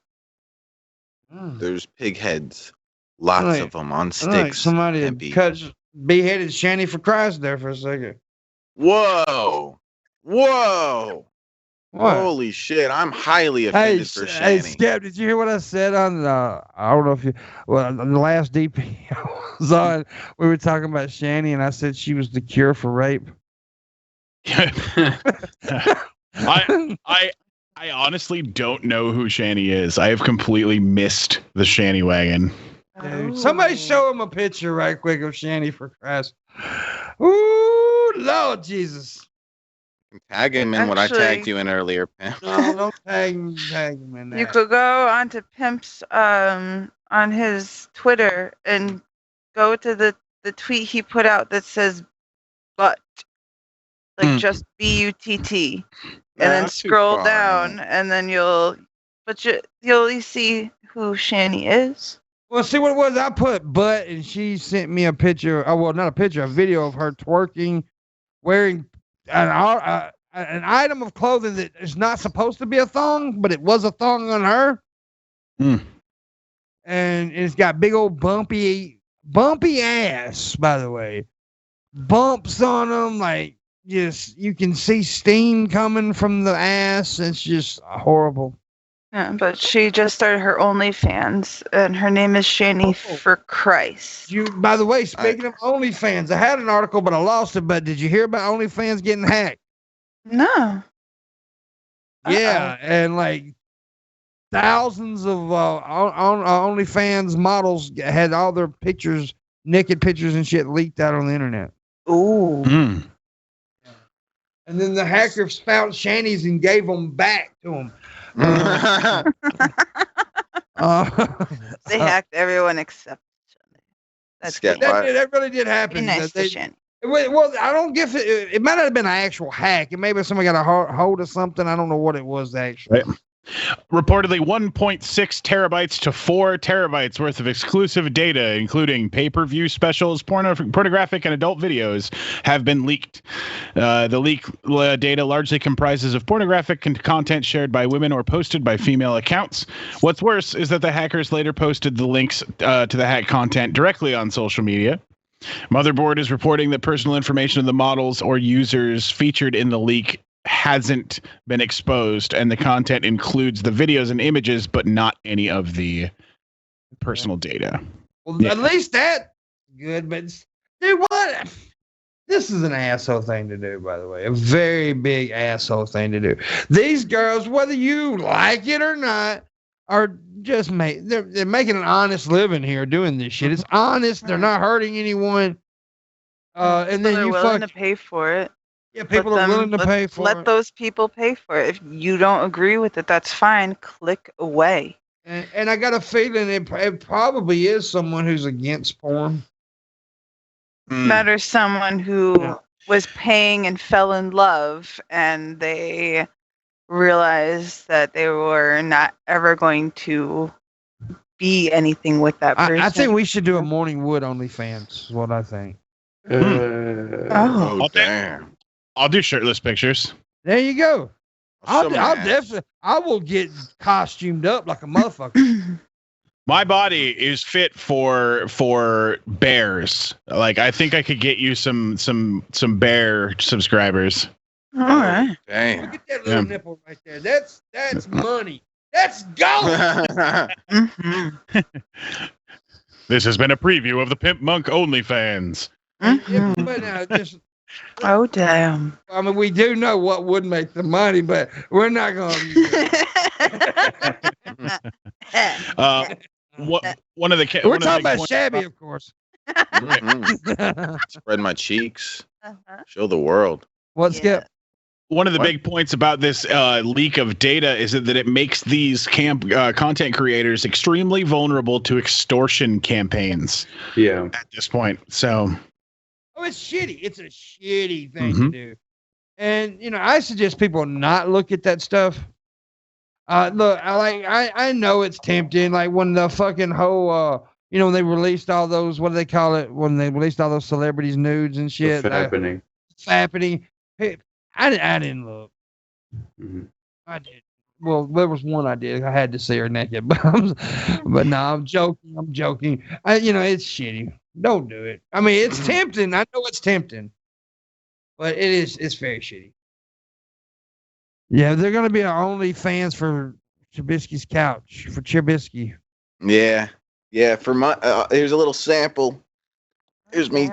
There's pig heads. Lots of them on sticks. Like somebody had Empty. beheaded Shanny for Christ there for a second. Whoa. What? Holy shit, I'm highly offended for Hey, Shanny. Scab, did you hear what I said on I don't know if you, on the last DP I was on, we were talking about Shanny and I said she was the cure for rape. I honestly don't know who Shanny is. I have completely missed the Shanny wagon. Dude, somebody show him a picture right quick of Shanny for Christ. Ooh, Lord Jesus. Tag him in what I tagged you in earlier, Pimp. No, don't tag him in that. You could go onto Pimp's on his Twitter and go to the tweet he put out that says "but," like just BUTT, and then scroll down, and then you'll at least see who Shanny is. Well, see what it was. I put butt, and she sent me a picture. Oh, well, not a picture, a video of her twerking, wearing an item of clothing that is not supposed to be a thong, but it was a thong on her. And it's got big old bumpy ass, by the way. Bumps on them, like just you can see steam coming from the ass. It's just horrible. Yeah, but she just started her OnlyFans, and her name is Shanny for Christ. By the way, speaking of OnlyFans, I had an article, but I lost it. But did you hear about OnlyFans getting hacked? No. Yeah, and like thousands of OnlyFans models had all their pictures, naked pictures and shit, leaked out on the internet. Ooh. And then the hackers found Shanny's and gave them back to them. I They hacked everyone except Shani. That's Scat pretty- bot. that really did pretty happen. nice That to they- Shani. Well, I don't guess it might have been an actual hack. It maybe somebody got a hold of something. I don't know what it was actually. Right. Reportedly 1.6 terabytes to 4 terabytes worth of exclusive data, including pay-per-view specials, pornographic and adult videos, have been leaked. The leak data largely comprises of pornographic content shared by women or posted by female accounts. What's worse is that the hackers later posted the links to the hacked content directly on social media. Motherboard is reporting that personal information of the models or users featured in the leak hasn't been exposed, and the content includes the videos and images, but not any of the personal data. Well, at least that's good. But dude, what? This is an asshole thing to do, by the way. A very big asshole thing to do. These girls, whether you like it or not, are just they're making an honest living here doing this shit. It's honest. They're not hurting anyone. And then they're you willing to pay for it. Yeah, people are willing to pay for it. Let those people pay for it. If you don't agree with it, that's fine. Click away. And I got a feeling it probably is someone who's against porn. Matters someone who was paying and fell in love, and they realized that they were not ever going to be anything with that person. I think we should do a Morning Wood OnlyFans, is what I think. Oh, damn. I'll do shirtless pictures. There you go. I'll definitely. I will get costumed up like a motherfucker. My body is fit for bears. Like, I think I could get you some bear subscribers. All right. Damn. Look at that little nipple right there. That's money. That's gold. This has been a preview of the Pimpmunk OnlyFans. But just. Oh damn! I mean, we do know what would make the money, but we're not going to. One of the we're talking about shabby, of course. Spread my cheeks. Show the world. What's Skip? One of the big points about this leak of data is that it makes these content creators extremely vulnerable to extortion campaigns. Yeah. At this point, so. Oh, it's shitty. It's a shitty thing to do. And, I suggest people not look at that stuff. Look, I know it's tempting. Like when the fucking whole, when they released all those, what do they call it? When they released all those celebrities nudes and shit. Fappening. Hey, I didn't look. I did. Well, there was one I did. I had to see her naked, but no, I'm joking. It's shitty. Don't do it. I mean, it's tempting. I know it's tempting, but it's very shitty. Yeah, they're going to be our only fans for Trubisky's couch, for Trubisky. Yeah. For my, here's a little sample. Here's me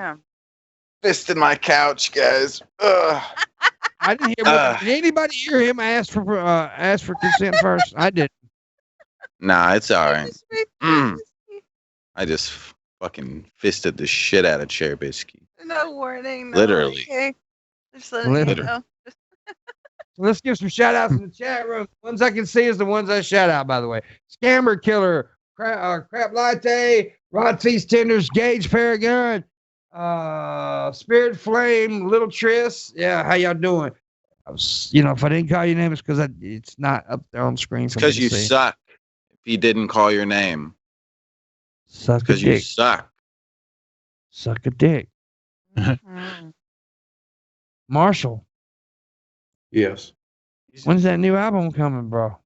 fisting my couch, guys. I didn't hear. Did anybody hear him ask for consent first? I didn't. Nah, it's all right. I just fucking fisted the shit out of Trubisky. No warning. No, Literally. Okay. Just letting you know. Let's give some shout outs in the chat room. The ones I can see is the ones I shout out, by the way. Scammer Killer, Crap Latte, Rod Feast Tenders, Gage Paragon, Spirit Flame, Little Triss. Yeah, how y'all doing? If I didn't call your name, it's because it's not up there on the screen. Because you suck. If he didn't call your name. Suck a dick. Because you suck. Suck a dick. Marshall. Yes. When's that new album coming, bro?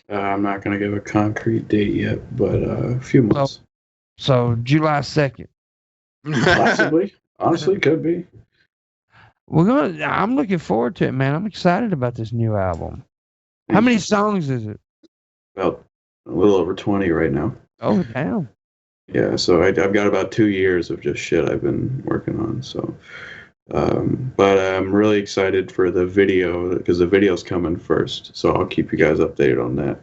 I'm not going to give a concrete date yet, but a few months. So July 2nd. Possibly. Honestly, could be. I'm looking forward to it, man. I'm excited about this new album. How many songs is it? About a little over 20 right now. Oh, damn. Yeah, so I've got about 2 years of just shit I've been working on. So, but I'm really excited for the video because the video's coming first. So I'll keep you guys updated on that.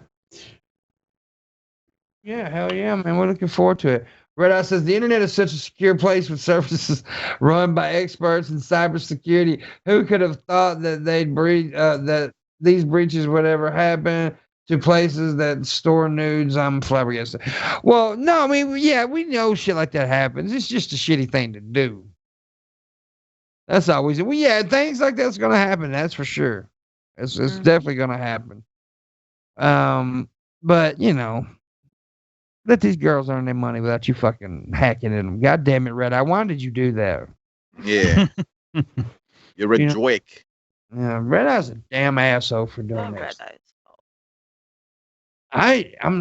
Yeah, hell yeah, man. We're looking forward to it. Red Eye says the internet is such a secure place with services run by experts in cybersecurity. Who could have thought that that these breaches would ever happen? to places that store nudes. I'm flabbergasted. Well, no, I mean, yeah, we know shit like that happens. It's just a shitty thing to do. That's always it. Well, yeah, things like that's gonna happen. That's for sure. It's definitely gonna happen. But you know, let these girls earn their money without you fucking hacking in them. God damn it, Red Eye. Why did you do that? Yeah. You're a joik. Yeah, Red Eye's a damn asshole for doing that. Red Eye's fault.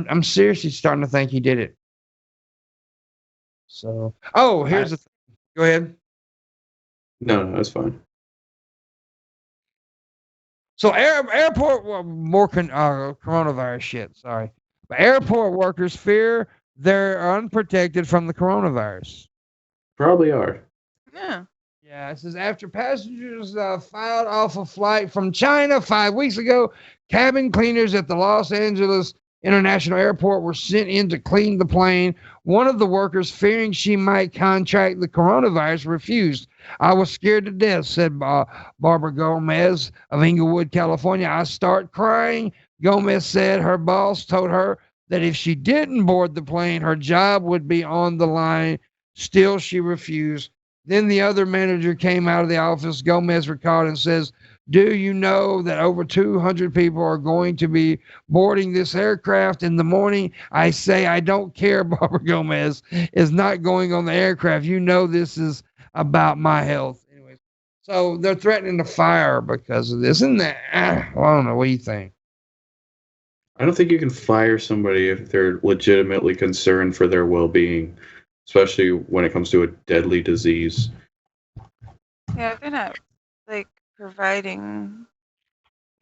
I'm seriously starting to think he did it. So, here's the thing. Go ahead. No, that's fine. So airport coronavirus shit. Sorry, but airport workers fear they're unprotected from the coronavirus. Probably are. Yeah. Yeah, it says after passengers filed off a flight from China 5 weeks ago, cabin cleaners at the Los Angeles International Airport were sent in to clean the plane. One of the workers, fearing she might contract the coronavirus, refused. I was scared to death, said Barbara Gomez of Inglewood, California. I start crying. Gomez said her boss told her that if she didn't board the plane, her job would be on the line. Still, she refused. Then the other manager came out of the office. Gomez recalled and says, do you know that over 200 people are going to be boarding this aircraft in the morning? I say, I don't care. Barbara Gomez is not going on the aircraft. You know, this is about my health. Anyways, so they're threatening to fire because of this. Isn't that, well, I don't know. What do you think? I don't think you can fire somebody if they're legitimately concerned for their well-being, especially when it comes to a deadly disease. Yeah, they're not like providing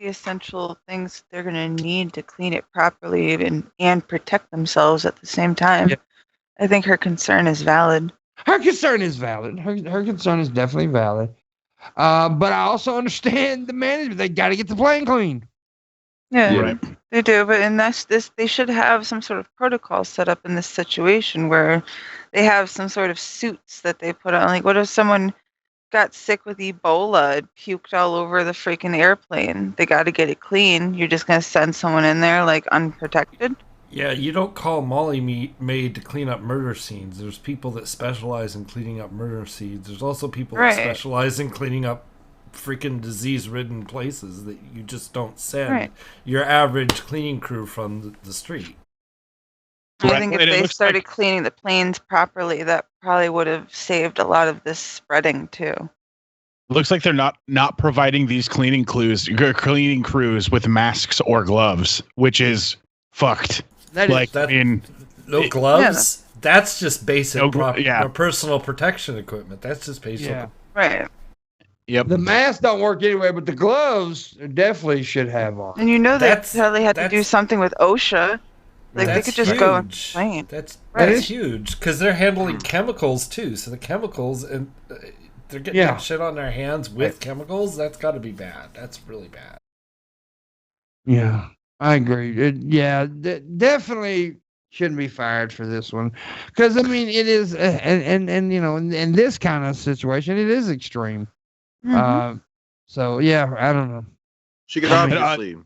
the essential things they're going to need to clean it properly and protect themselves at the same time. Yeah. I think her concern is valid. Her concern is valid. Her concern is definitely valid. But I also understand the management. They got to get the plane cleaned. Yeah, Right. They do. But in this, they should have some sort of protocol set up in this situation where they have some sort of suits that they put on. Like, what if someone got sick with Ebola and puked all over the freaking airplane? They got to get it clean. You're just going to send someone in there, like, unprotected? Yeah, you don't call Molly Maid to clean up murder scenes. There's people that specialize in cleaning up murder scenes. There's also people that specialize in cleaning up freaking disease-ridden places that you just don't send your average cleaning crew from the street. I think if they started cleaning the planes properly, that probably would have saved a lot of this spreading too. It looks like they're not providing these cleaning crews with masks or gloves, which is fucked. No gloves. Yeah. That's just basic personal protection equipment. That's just basic. Yeah. Right. Yep. The masks don't work anyway, but the gloves definitely should have on. And you know they probably had to do something with OSHA. Like they could just go and clean. That's huge because they're handling chemicals too. So the chemicals and they're getting that shit on their hands with chemicals. That's got to be bad. That's really bad. Yeah, I agree. Definitely shouldn't be fired for this one because I mean it is, and you know, in this kind of situation, it is extreme. Mm-hmm. So yeah, I don't know. She could obviously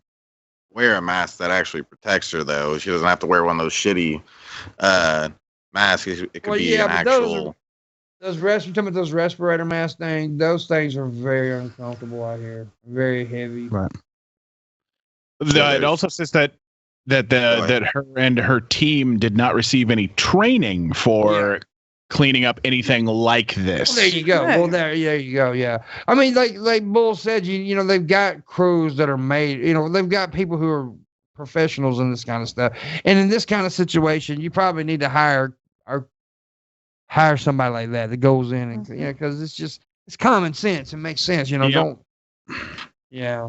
wear a mask that actually protects her, though. She doesn't have to wear one of those shitty masks. It could be an actual. Those respirator mask things. Those things are very uncomfortable out here. Very heavy. Right. It also says that her and her team did not receive any training for cleaning up anything like this. Well, there you go. Well, there you go. Yeah. I mean, like Bull said, you know, they've got crews that are made. You know, they've got people who are professionals in this kind of stuff. And in this kind of situation, you probably need to hire somebody like that goes in and because it's common sense. It makes sense. You know, don't. Yeah.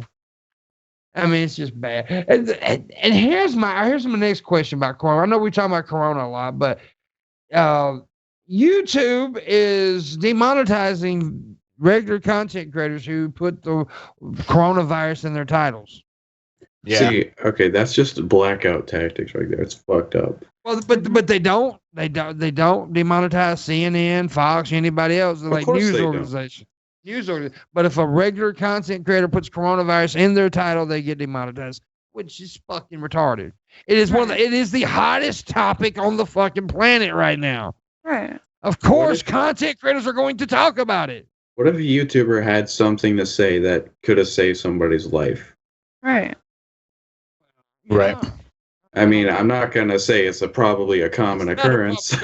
I mean, it's just bad. And here's my next question about Corona. I know we talk about Corona a lot, but YouTube is demonetizing regular content creators who put the coronavirus in their titles. Yeah. See, okay, that's just blackout tactics right there. It's fucked up. Well, but they don't demonetize CNN, Fox, anybody else. They're like news organizations. But if a regular content creator puts coronavirus in their title, they get demonetized. which is fucking retarded. It is it is the hottest topic on the fucking planet right now. Right. Of course, content creators are going to talk about it. What if a YouTuber had something to say that could have saved somebody's life? Right. Right. I mean, I'm not going to say it's probably a common occurrence,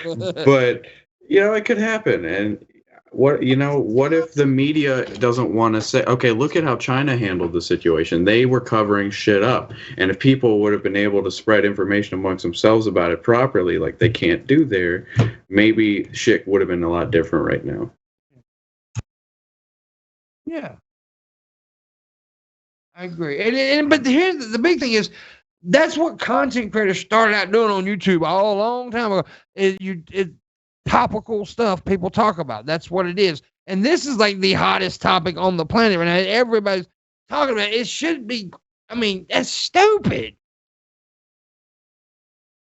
but, it could happen. And what if the media doesn't want to say, okay, look at how China handled the situation. They were covering shit up. And if people would have been able to spread information amongst themselves about it properly, like they can't do there, maybe shit would have been a lot different right now. Yeah. I agree. But here's the big thing is, that's what content creators started out doing on YouTube a long time ago. It's topical stuff people talk about. That's what it is. And this is like the hottest topic on the planet right now. Everybody's talking about it. It should be. I mean, that's stupid.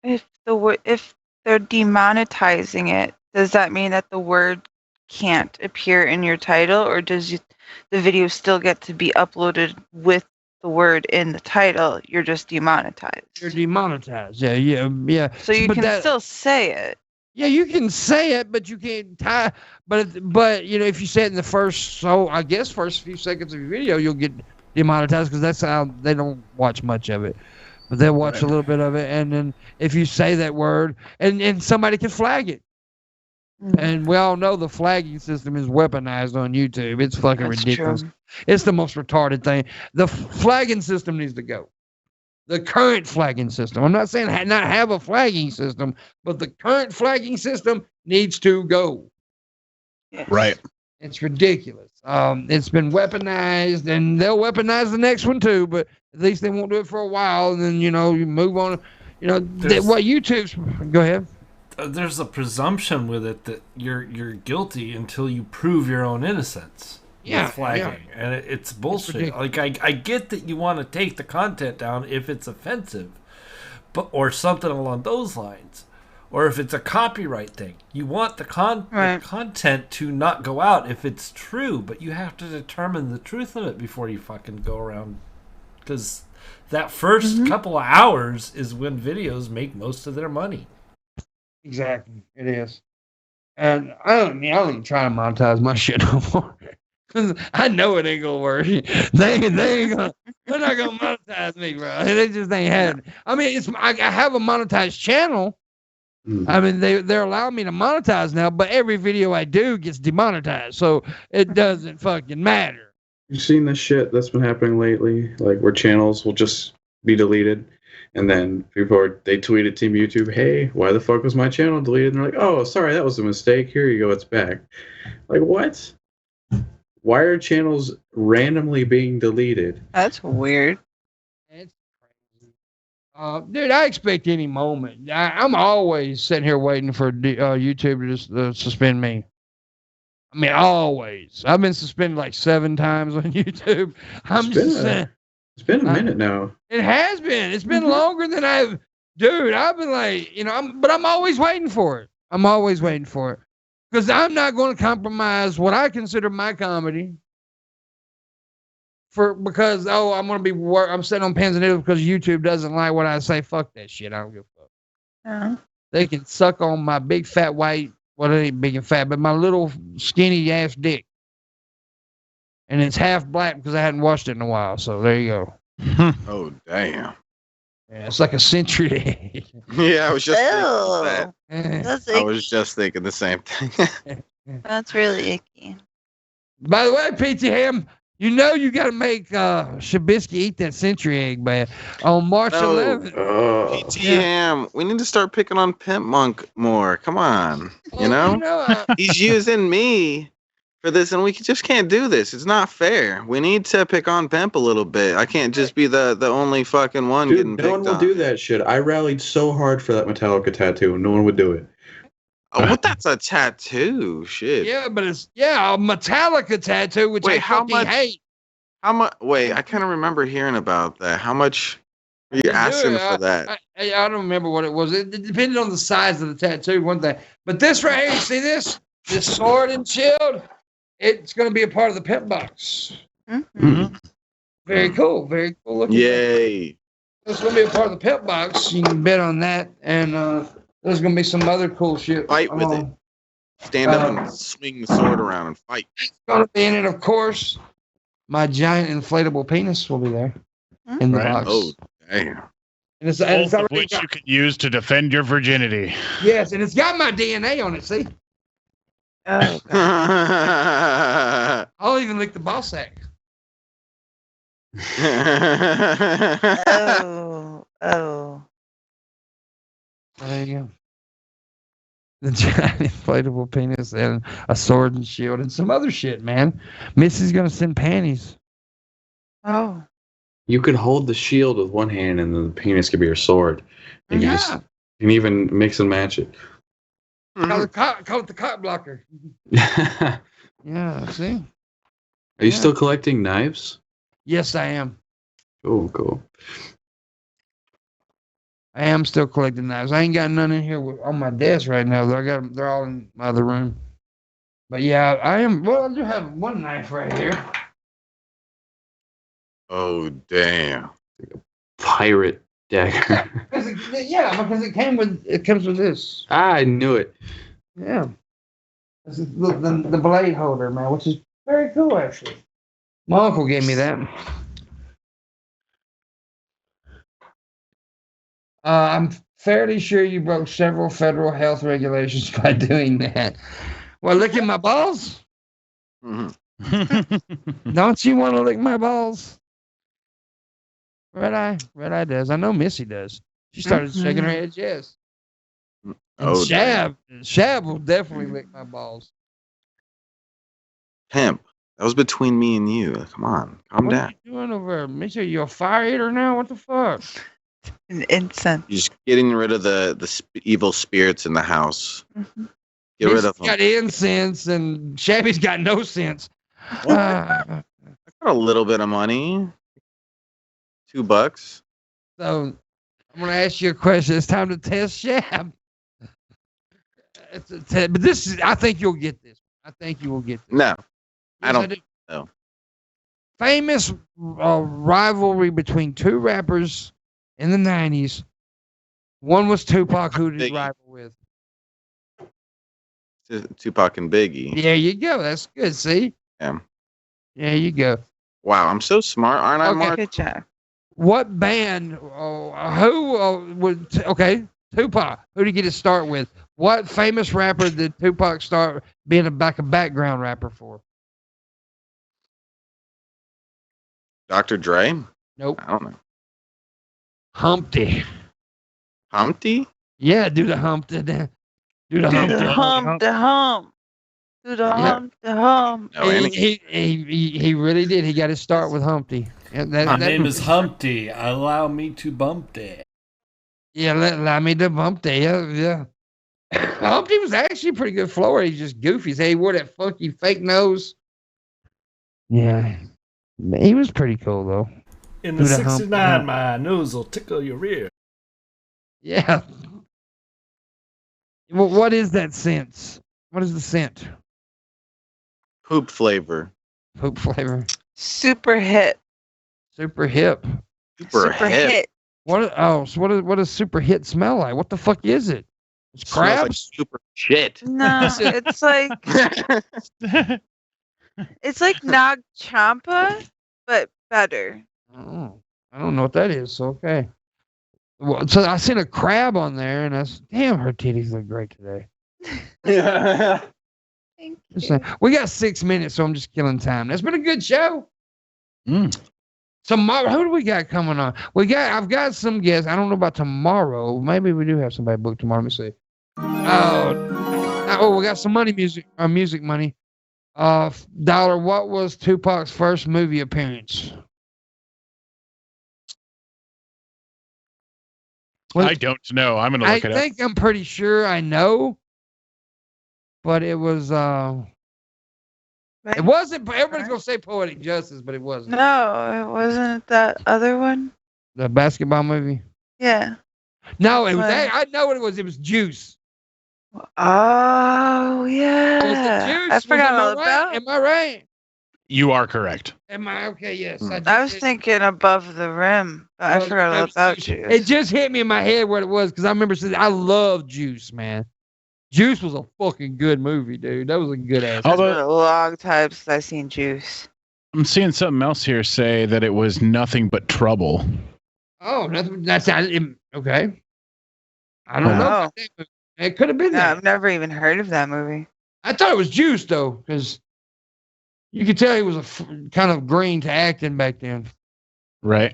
If they're demonetizing it, does that mean that the word can't appear in your title, or does the video still get to be uploaded with the word in the title? You're just demonetized. You're demonetized. Yeah. So you can still say it. Yeah, you can say it, but you can't tie. But if you say it in the first few seconds of your video, you'll get demonetized because that's how they don't watch much of it. But they'll watch a little bit of it, and then if you say that word, and somebody can flag it. And we all know the flagging system is weaponized on YouTube. It's fucking ridiculous. True. It's the most retarded thing. The flagging system needs to go. The current flagging system. I'm not saying not have a flagging system, but the current flagging system needs to go. Yes. Right. It's ridiculous. It's been weaponized, and they'll weaponize the next one too, but at least they won't do it for a while, and then, you move on. What YouTube's... Go ahead. There's a presumption with it that you're guilty until you prove your own innocence. Yeah, flagging, and it's bullshit. Like I get that you want to take the content down if it's offensive, or something along those lines, or if it's a copyright thing. You want the content to not go out if it's true, but you have to determine the truth of it before you fucking go around, because that first couple of hours is when videos make most of their money. Exactly, it is. And I don't even try to monetize my shit no more. Cause I know it ain't gonna work. They're not gonna monetize me, bro. They just ain't had it. I mean, I have a monetized channel. I mean, they're allowing me to monetize now, but every video I do gets demonetized, so it doesn't fucking matter. You've seen this shit that's been happening lately, like where channels will just be deleted. And then they tweeted Team YouTube, hey, why the fuck was my channel deleted? And they're like, oh, sorry, that was a mistake. Here you go, it's back. Like, what? Why are channels randomly being deleted? That's weird. It's crazy. Dude, I expect any moment. I'm always sitting here waiting for YouTube to just suspend me. I mean, always. I've been suspended like 7 times on YouTube. It's been a minute now. It has been. It's been longer than I've been like, but I'm always waiting for it. I'm always waiting for it. Because I'm not going to compromise what I consider my comedy because I'm going to be I'm sitting on pins and needles because YouTube doesn't like what I say. Fuck that shit. I don't give a fuck. Uh-huh. They can suck on my big fat white, well, it ain't big and fat, but my little skinny ass dick. And it's half black because I hadn't washed it in a while. So there you go. Oh, damn. Yeah, it's like a century egg. Yeah, I was just thinking that. That's I was just thinking the same thing. That's really icky. By the way, PT Ham, you got to make Shabisky eat that century egg, man. On March 11th. PT Ham, we need to start picking on Pimpmunk more. Come on. He's using me for this, and we just can't do this. It's not fair. We need to pick on Pimp a little bit. I can't just be the only fucking one getting picked on. No one will do that shit. I rallied so hard for that Metallica tattoo, and no one would do it. Oh, what? That's a tattoo. Shit. Yeah, but it's a Metallica tattoo, which I fucking hate. How much? Wait, I kind of remember hearing about that. How much are you asking for that? I don't remember what it was. It depended on the size of the tattoo, one thing. But this right here, you see this? This sword and shield? It's going to be a part of the Pimp box. Mm-hmm. Very cool. Very cool looking. Yay. It's going to be a part of the pet box. You can bet on that. And there's going to be some other cool shit. Fight with it. Stand up and swing the sword around and fight. It's going to be in it, of course. My giant inflatable penis will be there in the box. Oh, damn. And it's Both of which you can use to defend your virginity. Yes, and it's got my DNA on it, see? Oh, I'll even lick the ball sack. oh. There you go. The giant inflatable penis and a sword and shield and some other shit, man. Missy's gonna send panties. Oh. You could hold the shield with one hand, and then the penis could be your sword. You can even mix and match it. Call it the cock blocker. Yeah, see? Are you still collecting knives? Yes, I am. Oh, cool. I am still collecting knives. I ain't got none in here on my desk right now, though. They're all in my other room. But yeah, I am. Well, I do have one knife right here. Oh, damn. Like a pirate dagger. Because it comes with this. I knew it. Yeah. This is the blade holder, man, which is very cool, actually. My uncle gave me that. I'm fairly sure you broke several federal health regulations by doing that. Well, look at my balls. Mm-hmm. Don't you want to lick my balls? Red Eye does. I know Missy does. She started shaking her head, yes. And Oh, Shab will definitely lick my balls. Pimp. That was between me and you. Come on. Calm What down. are you doing over there? Missy, you a fire eater now? What the fuck? An incense. You're just getting rid of the evil spirits in the house. Mm-hmm. Get rid Missy's of them. got incense and Shabby's got no sense. I got a little bit of money. $2. So I'm going to ask you a question. It's time to test Shab. But this is, I think you'll get this. I think you will get this. No, I Yes, don't. do. No. Famous rivalry between two rappers in the 90s. One was Tupac, who did he rival with? Tupac and Biggie. There you go. That's good. See? Yeah. There you go. Wow, I'm so smart, aren't I, Okay. Mark? Good job. What band? Okay, Tupac. Who did he get his start with? What famous rapper did Tupac start being a background rapper for? Dr. Dre? Nope. I don't know. Humpty. Humpty? Yeah, do the Humpty. Do the Humpty. The hump. Do the hump. The hump. No, He really did. He got his start with Humpty. My name is Humpty. Allow me to bump it. Yeah, allow me to Humpty. Yeah. Humpty was actually a pretty good floor. He's just goofy. He wore that funky fake nose. Yeah. He was pretty cool, though. In the Do the 69, hump. my nose will tickle your rear. Yeah. Well, what is that scent? What is the scent? Poop flavor. Poop flavor. Super hit. Super hip. Super hip. What does super hit smell like? What the fuck is it? It's Smells like crabs? super shit. No, it's like Nag Champa, but better. Oh, I don't know what that is. So okay. Well, so I seen a crab on there, and I said, "Damn, her titties look great today." Thank Just you. saying. We got 6 minutes, so I'm just killing time. That's been a good show. Tomorrow, who do we got coming on? I've got some guests. I don't know about tomorrow. Maybe we do have somebody booked tomorrow. Let me see. We got some music money. Dollar, what was Tupac's first movie appearance? I don't know. I'm going to look it up. I think I'm pretty sure I know. But it was, it wasn't, everybody's going to say Poetic Justice, but it wasn't. No, it wasn't that other one. The basketball movie? Yeah. No, it was I know what it was. It was Juice. Oh, yeah. Was it Juice? I forgot all about it. Am I right? You are correct. Am I okay? Yes. I was thinking Above the Rim, but I forgot all about Juice. It just hit me in my head what it was because I remember saying I love Juice, man. Juice was a fucking good movie, dude. That was a good ass. It's been a long time since I've seen Juice. I'm seeing something else here say that it was Nothing But Trouble. Oh, that's okay. I don't know. It could have been that. I've never even heard of that movie. I thought it was Juice though, because you could tell he was kind of green to acting back then. Right.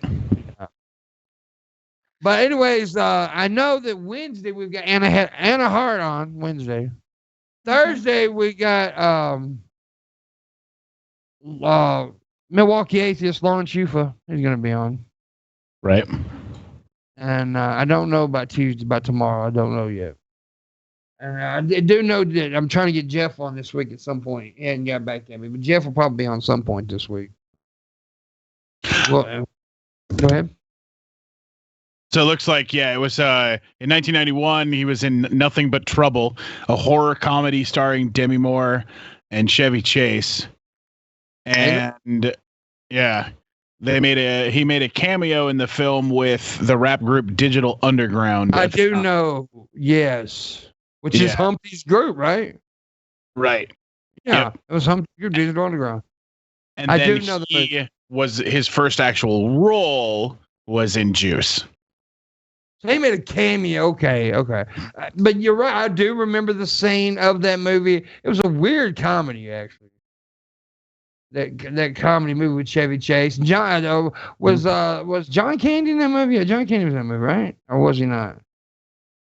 But anyways, I know that Wednesday we've got Anna Hart on Wednesday. Thursday we got Milwaukee Atheist Lauren Schufa. He's gonna be on. Right. And I don't know about Tuesday, about tomorrow. I don't know yet. And I do know that I'm trying to get Jeff on this week at some point. He hadn't got back to me, but Jeff will probably be on some point this week. Well, go ahead. So it looks like, yeah, it was in 1991. He was in Nothing But Trouble, a horror comedy starring Demi Moore and Chevy Chase. And yeah, he made a cameo in the film with the rap group Digital Underground. I do know, yes, which is Humpty's group, right? Right. Yeah, it was Humpty's group, Digital Underground. And I do know that was his first actual role was in Juice. So he made a cameo. Okay. But you're right. I do remember the scene of that movie. It was a weird comedy, actually. That comedy movie with Chevy Chase. John was John Candy in that movie? Yeah, John Candy was in that movie, right? Or was he not?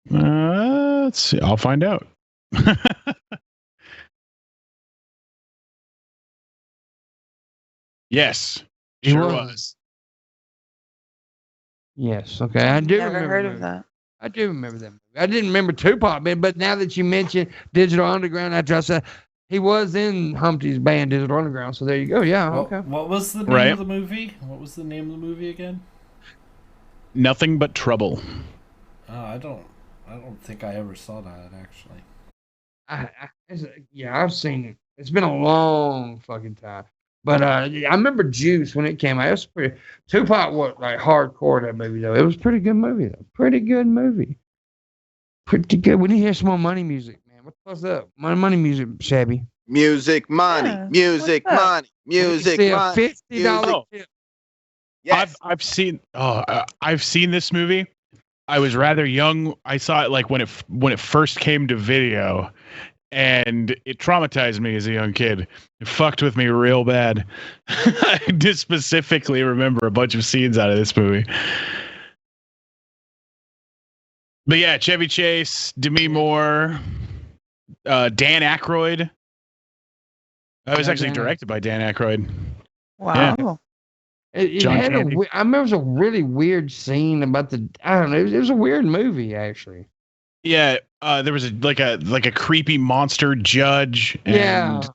Let's see. I'll find out. Yes, he sure was. Yes. Okay. I do Never remember heard of that. I do remember that movie. I didn't remember Tupac, man, but now that you mentioned Digital Underground, after I said he was in Humpty's band, Digital Underground. So there you go. Yeah. Okay. What was the name of the movie? What was the name of the movie again? Nothing But Trouble. I don't think I ever saw that actually. I've seen it. It's been a long fucking time. But I remember Juice when it came out. It was pretty. Tupac was like hardcore that movie though. It was a pretty good movie though. Pretty good movie. Pretty good. We need to hear some more money music, man. What the fuck's up? Money music, Shabby. Music, money, music, money, music, money. $50 tip. Yes. I've seen this movie. I was rather young. I saw it like when it first came to video. And it traumatized me as a young kid. It fucked with me real bad. I just specifically remember a bunch of scenes out of this movie. But yeah, Chevy Chase, Demi Moore, Dan Aykroyd. It was actually directed by Dan Aykroyd. Wow. Yeah. It had I remember it was a really weird scene about I don't know. It was a weird movie, actually. Yeah, there was a creepy monster judge. And,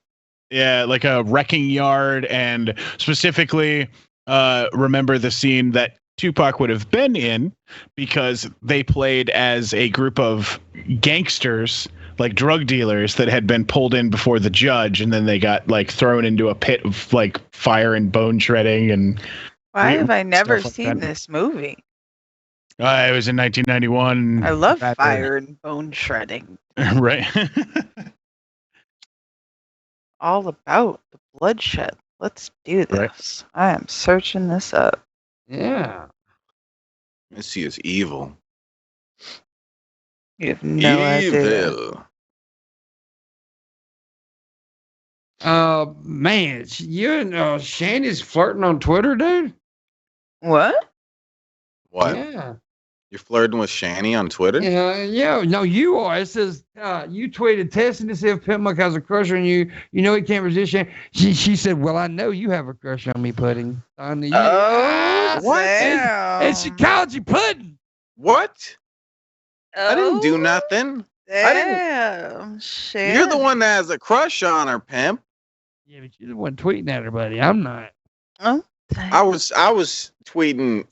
like a wrecking yard, and specifically remember the scene that Tupac would have been in because they played as a group of gangsters, like drug dealers that had been pulled in before the judge, and then they got like thrown into a pit of like fire and bone shredding. And why have I never seen this movie? It was in 1991. I love fire and bone shredding. Right. All about the bloodshed. Let's do this. Right. I am searching this up. Yeah. Missy is evil. You have no idea. Man, you and Shandy's flirting on Twitter, dude? What? What? Yeah. You're flirting with Shani on Twitter? Yeah. No, you are. It says you tweeted testing to see if Pimpmunk has a crush on you. You know he can't resist you. She said, "Well, I know you have a crush on me, Pudding." On the what? And she called you Pudding. What? I didn't do nothing. Damn. Shit. You're the one that has a crush on her, Pimp. Yeah, but you're the one tweeting at her, buddy. I'm not. Oh. I was tweeting.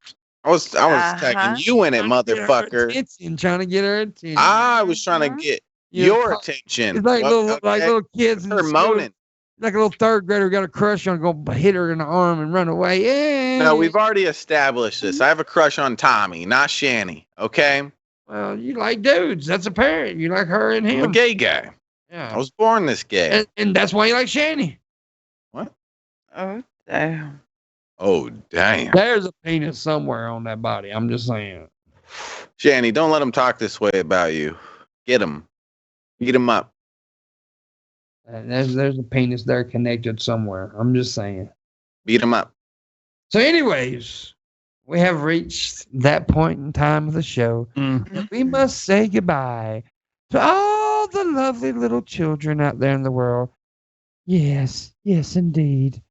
I was tagging you in it, motherfucker. Trying to get her attention. I was trying to get your attention. It's like little kids. Her moaning. like a little third grader got a crush on, go hit her in the arm and run away. Yeah. No, we've already established this. I have a crush on Tommy, not Shanny. Okay. Well, you like dudes. That's apparent. You like her and him. I'm a gay guy. Yeah. I was born this gay. And that's why you like Shanny. What? Oh, damn. Oh, damn. There's a penis somewhere on that body. I'm just saying. Shanny, don't let him talk this way about you. Get him. Beat him up. There's a penis there connected somewhere. I'm just saying. Beat him up. So, anyways, we have reached that point in time of the show. We must say goodbye to all the lovely little children out there in the world. Yes, indeed.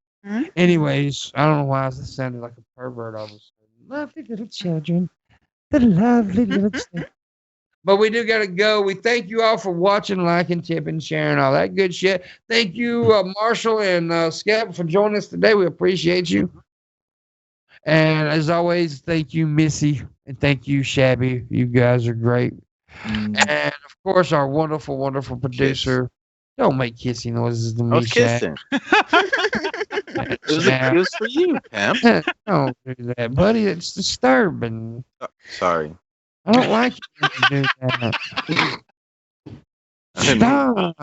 Anyways, I don't know why I sounded like a pervert all of a sudden. Lovely little children. The lovely little children. But we do got to go. We thank you all for watching, liking, tipping, sharing, all that good shit. Thank you, Marshall and Skep, for joining us today. We appreciate you. And as always, thank you, Missy, and thank you, Shabby. You guys are great. And, of course, our wonderful, wonderful producer. Don't make kissy noises to me, I was kissing. It was for you, Pam. Don't do that, buddy. It's disturbing. Sorry. I don't like it when you do that. Stop.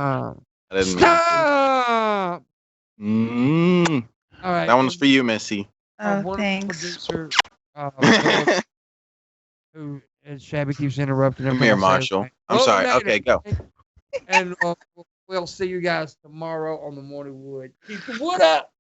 Stop. All right. That one's for you, Missy. Oh, thanks. Producer, who Shabby keeps interrupting him. Come here, Marshall. I'm sorry. Okay, go. And we'll see you guys tomorrow on the Morning Wood. Keep the wood up.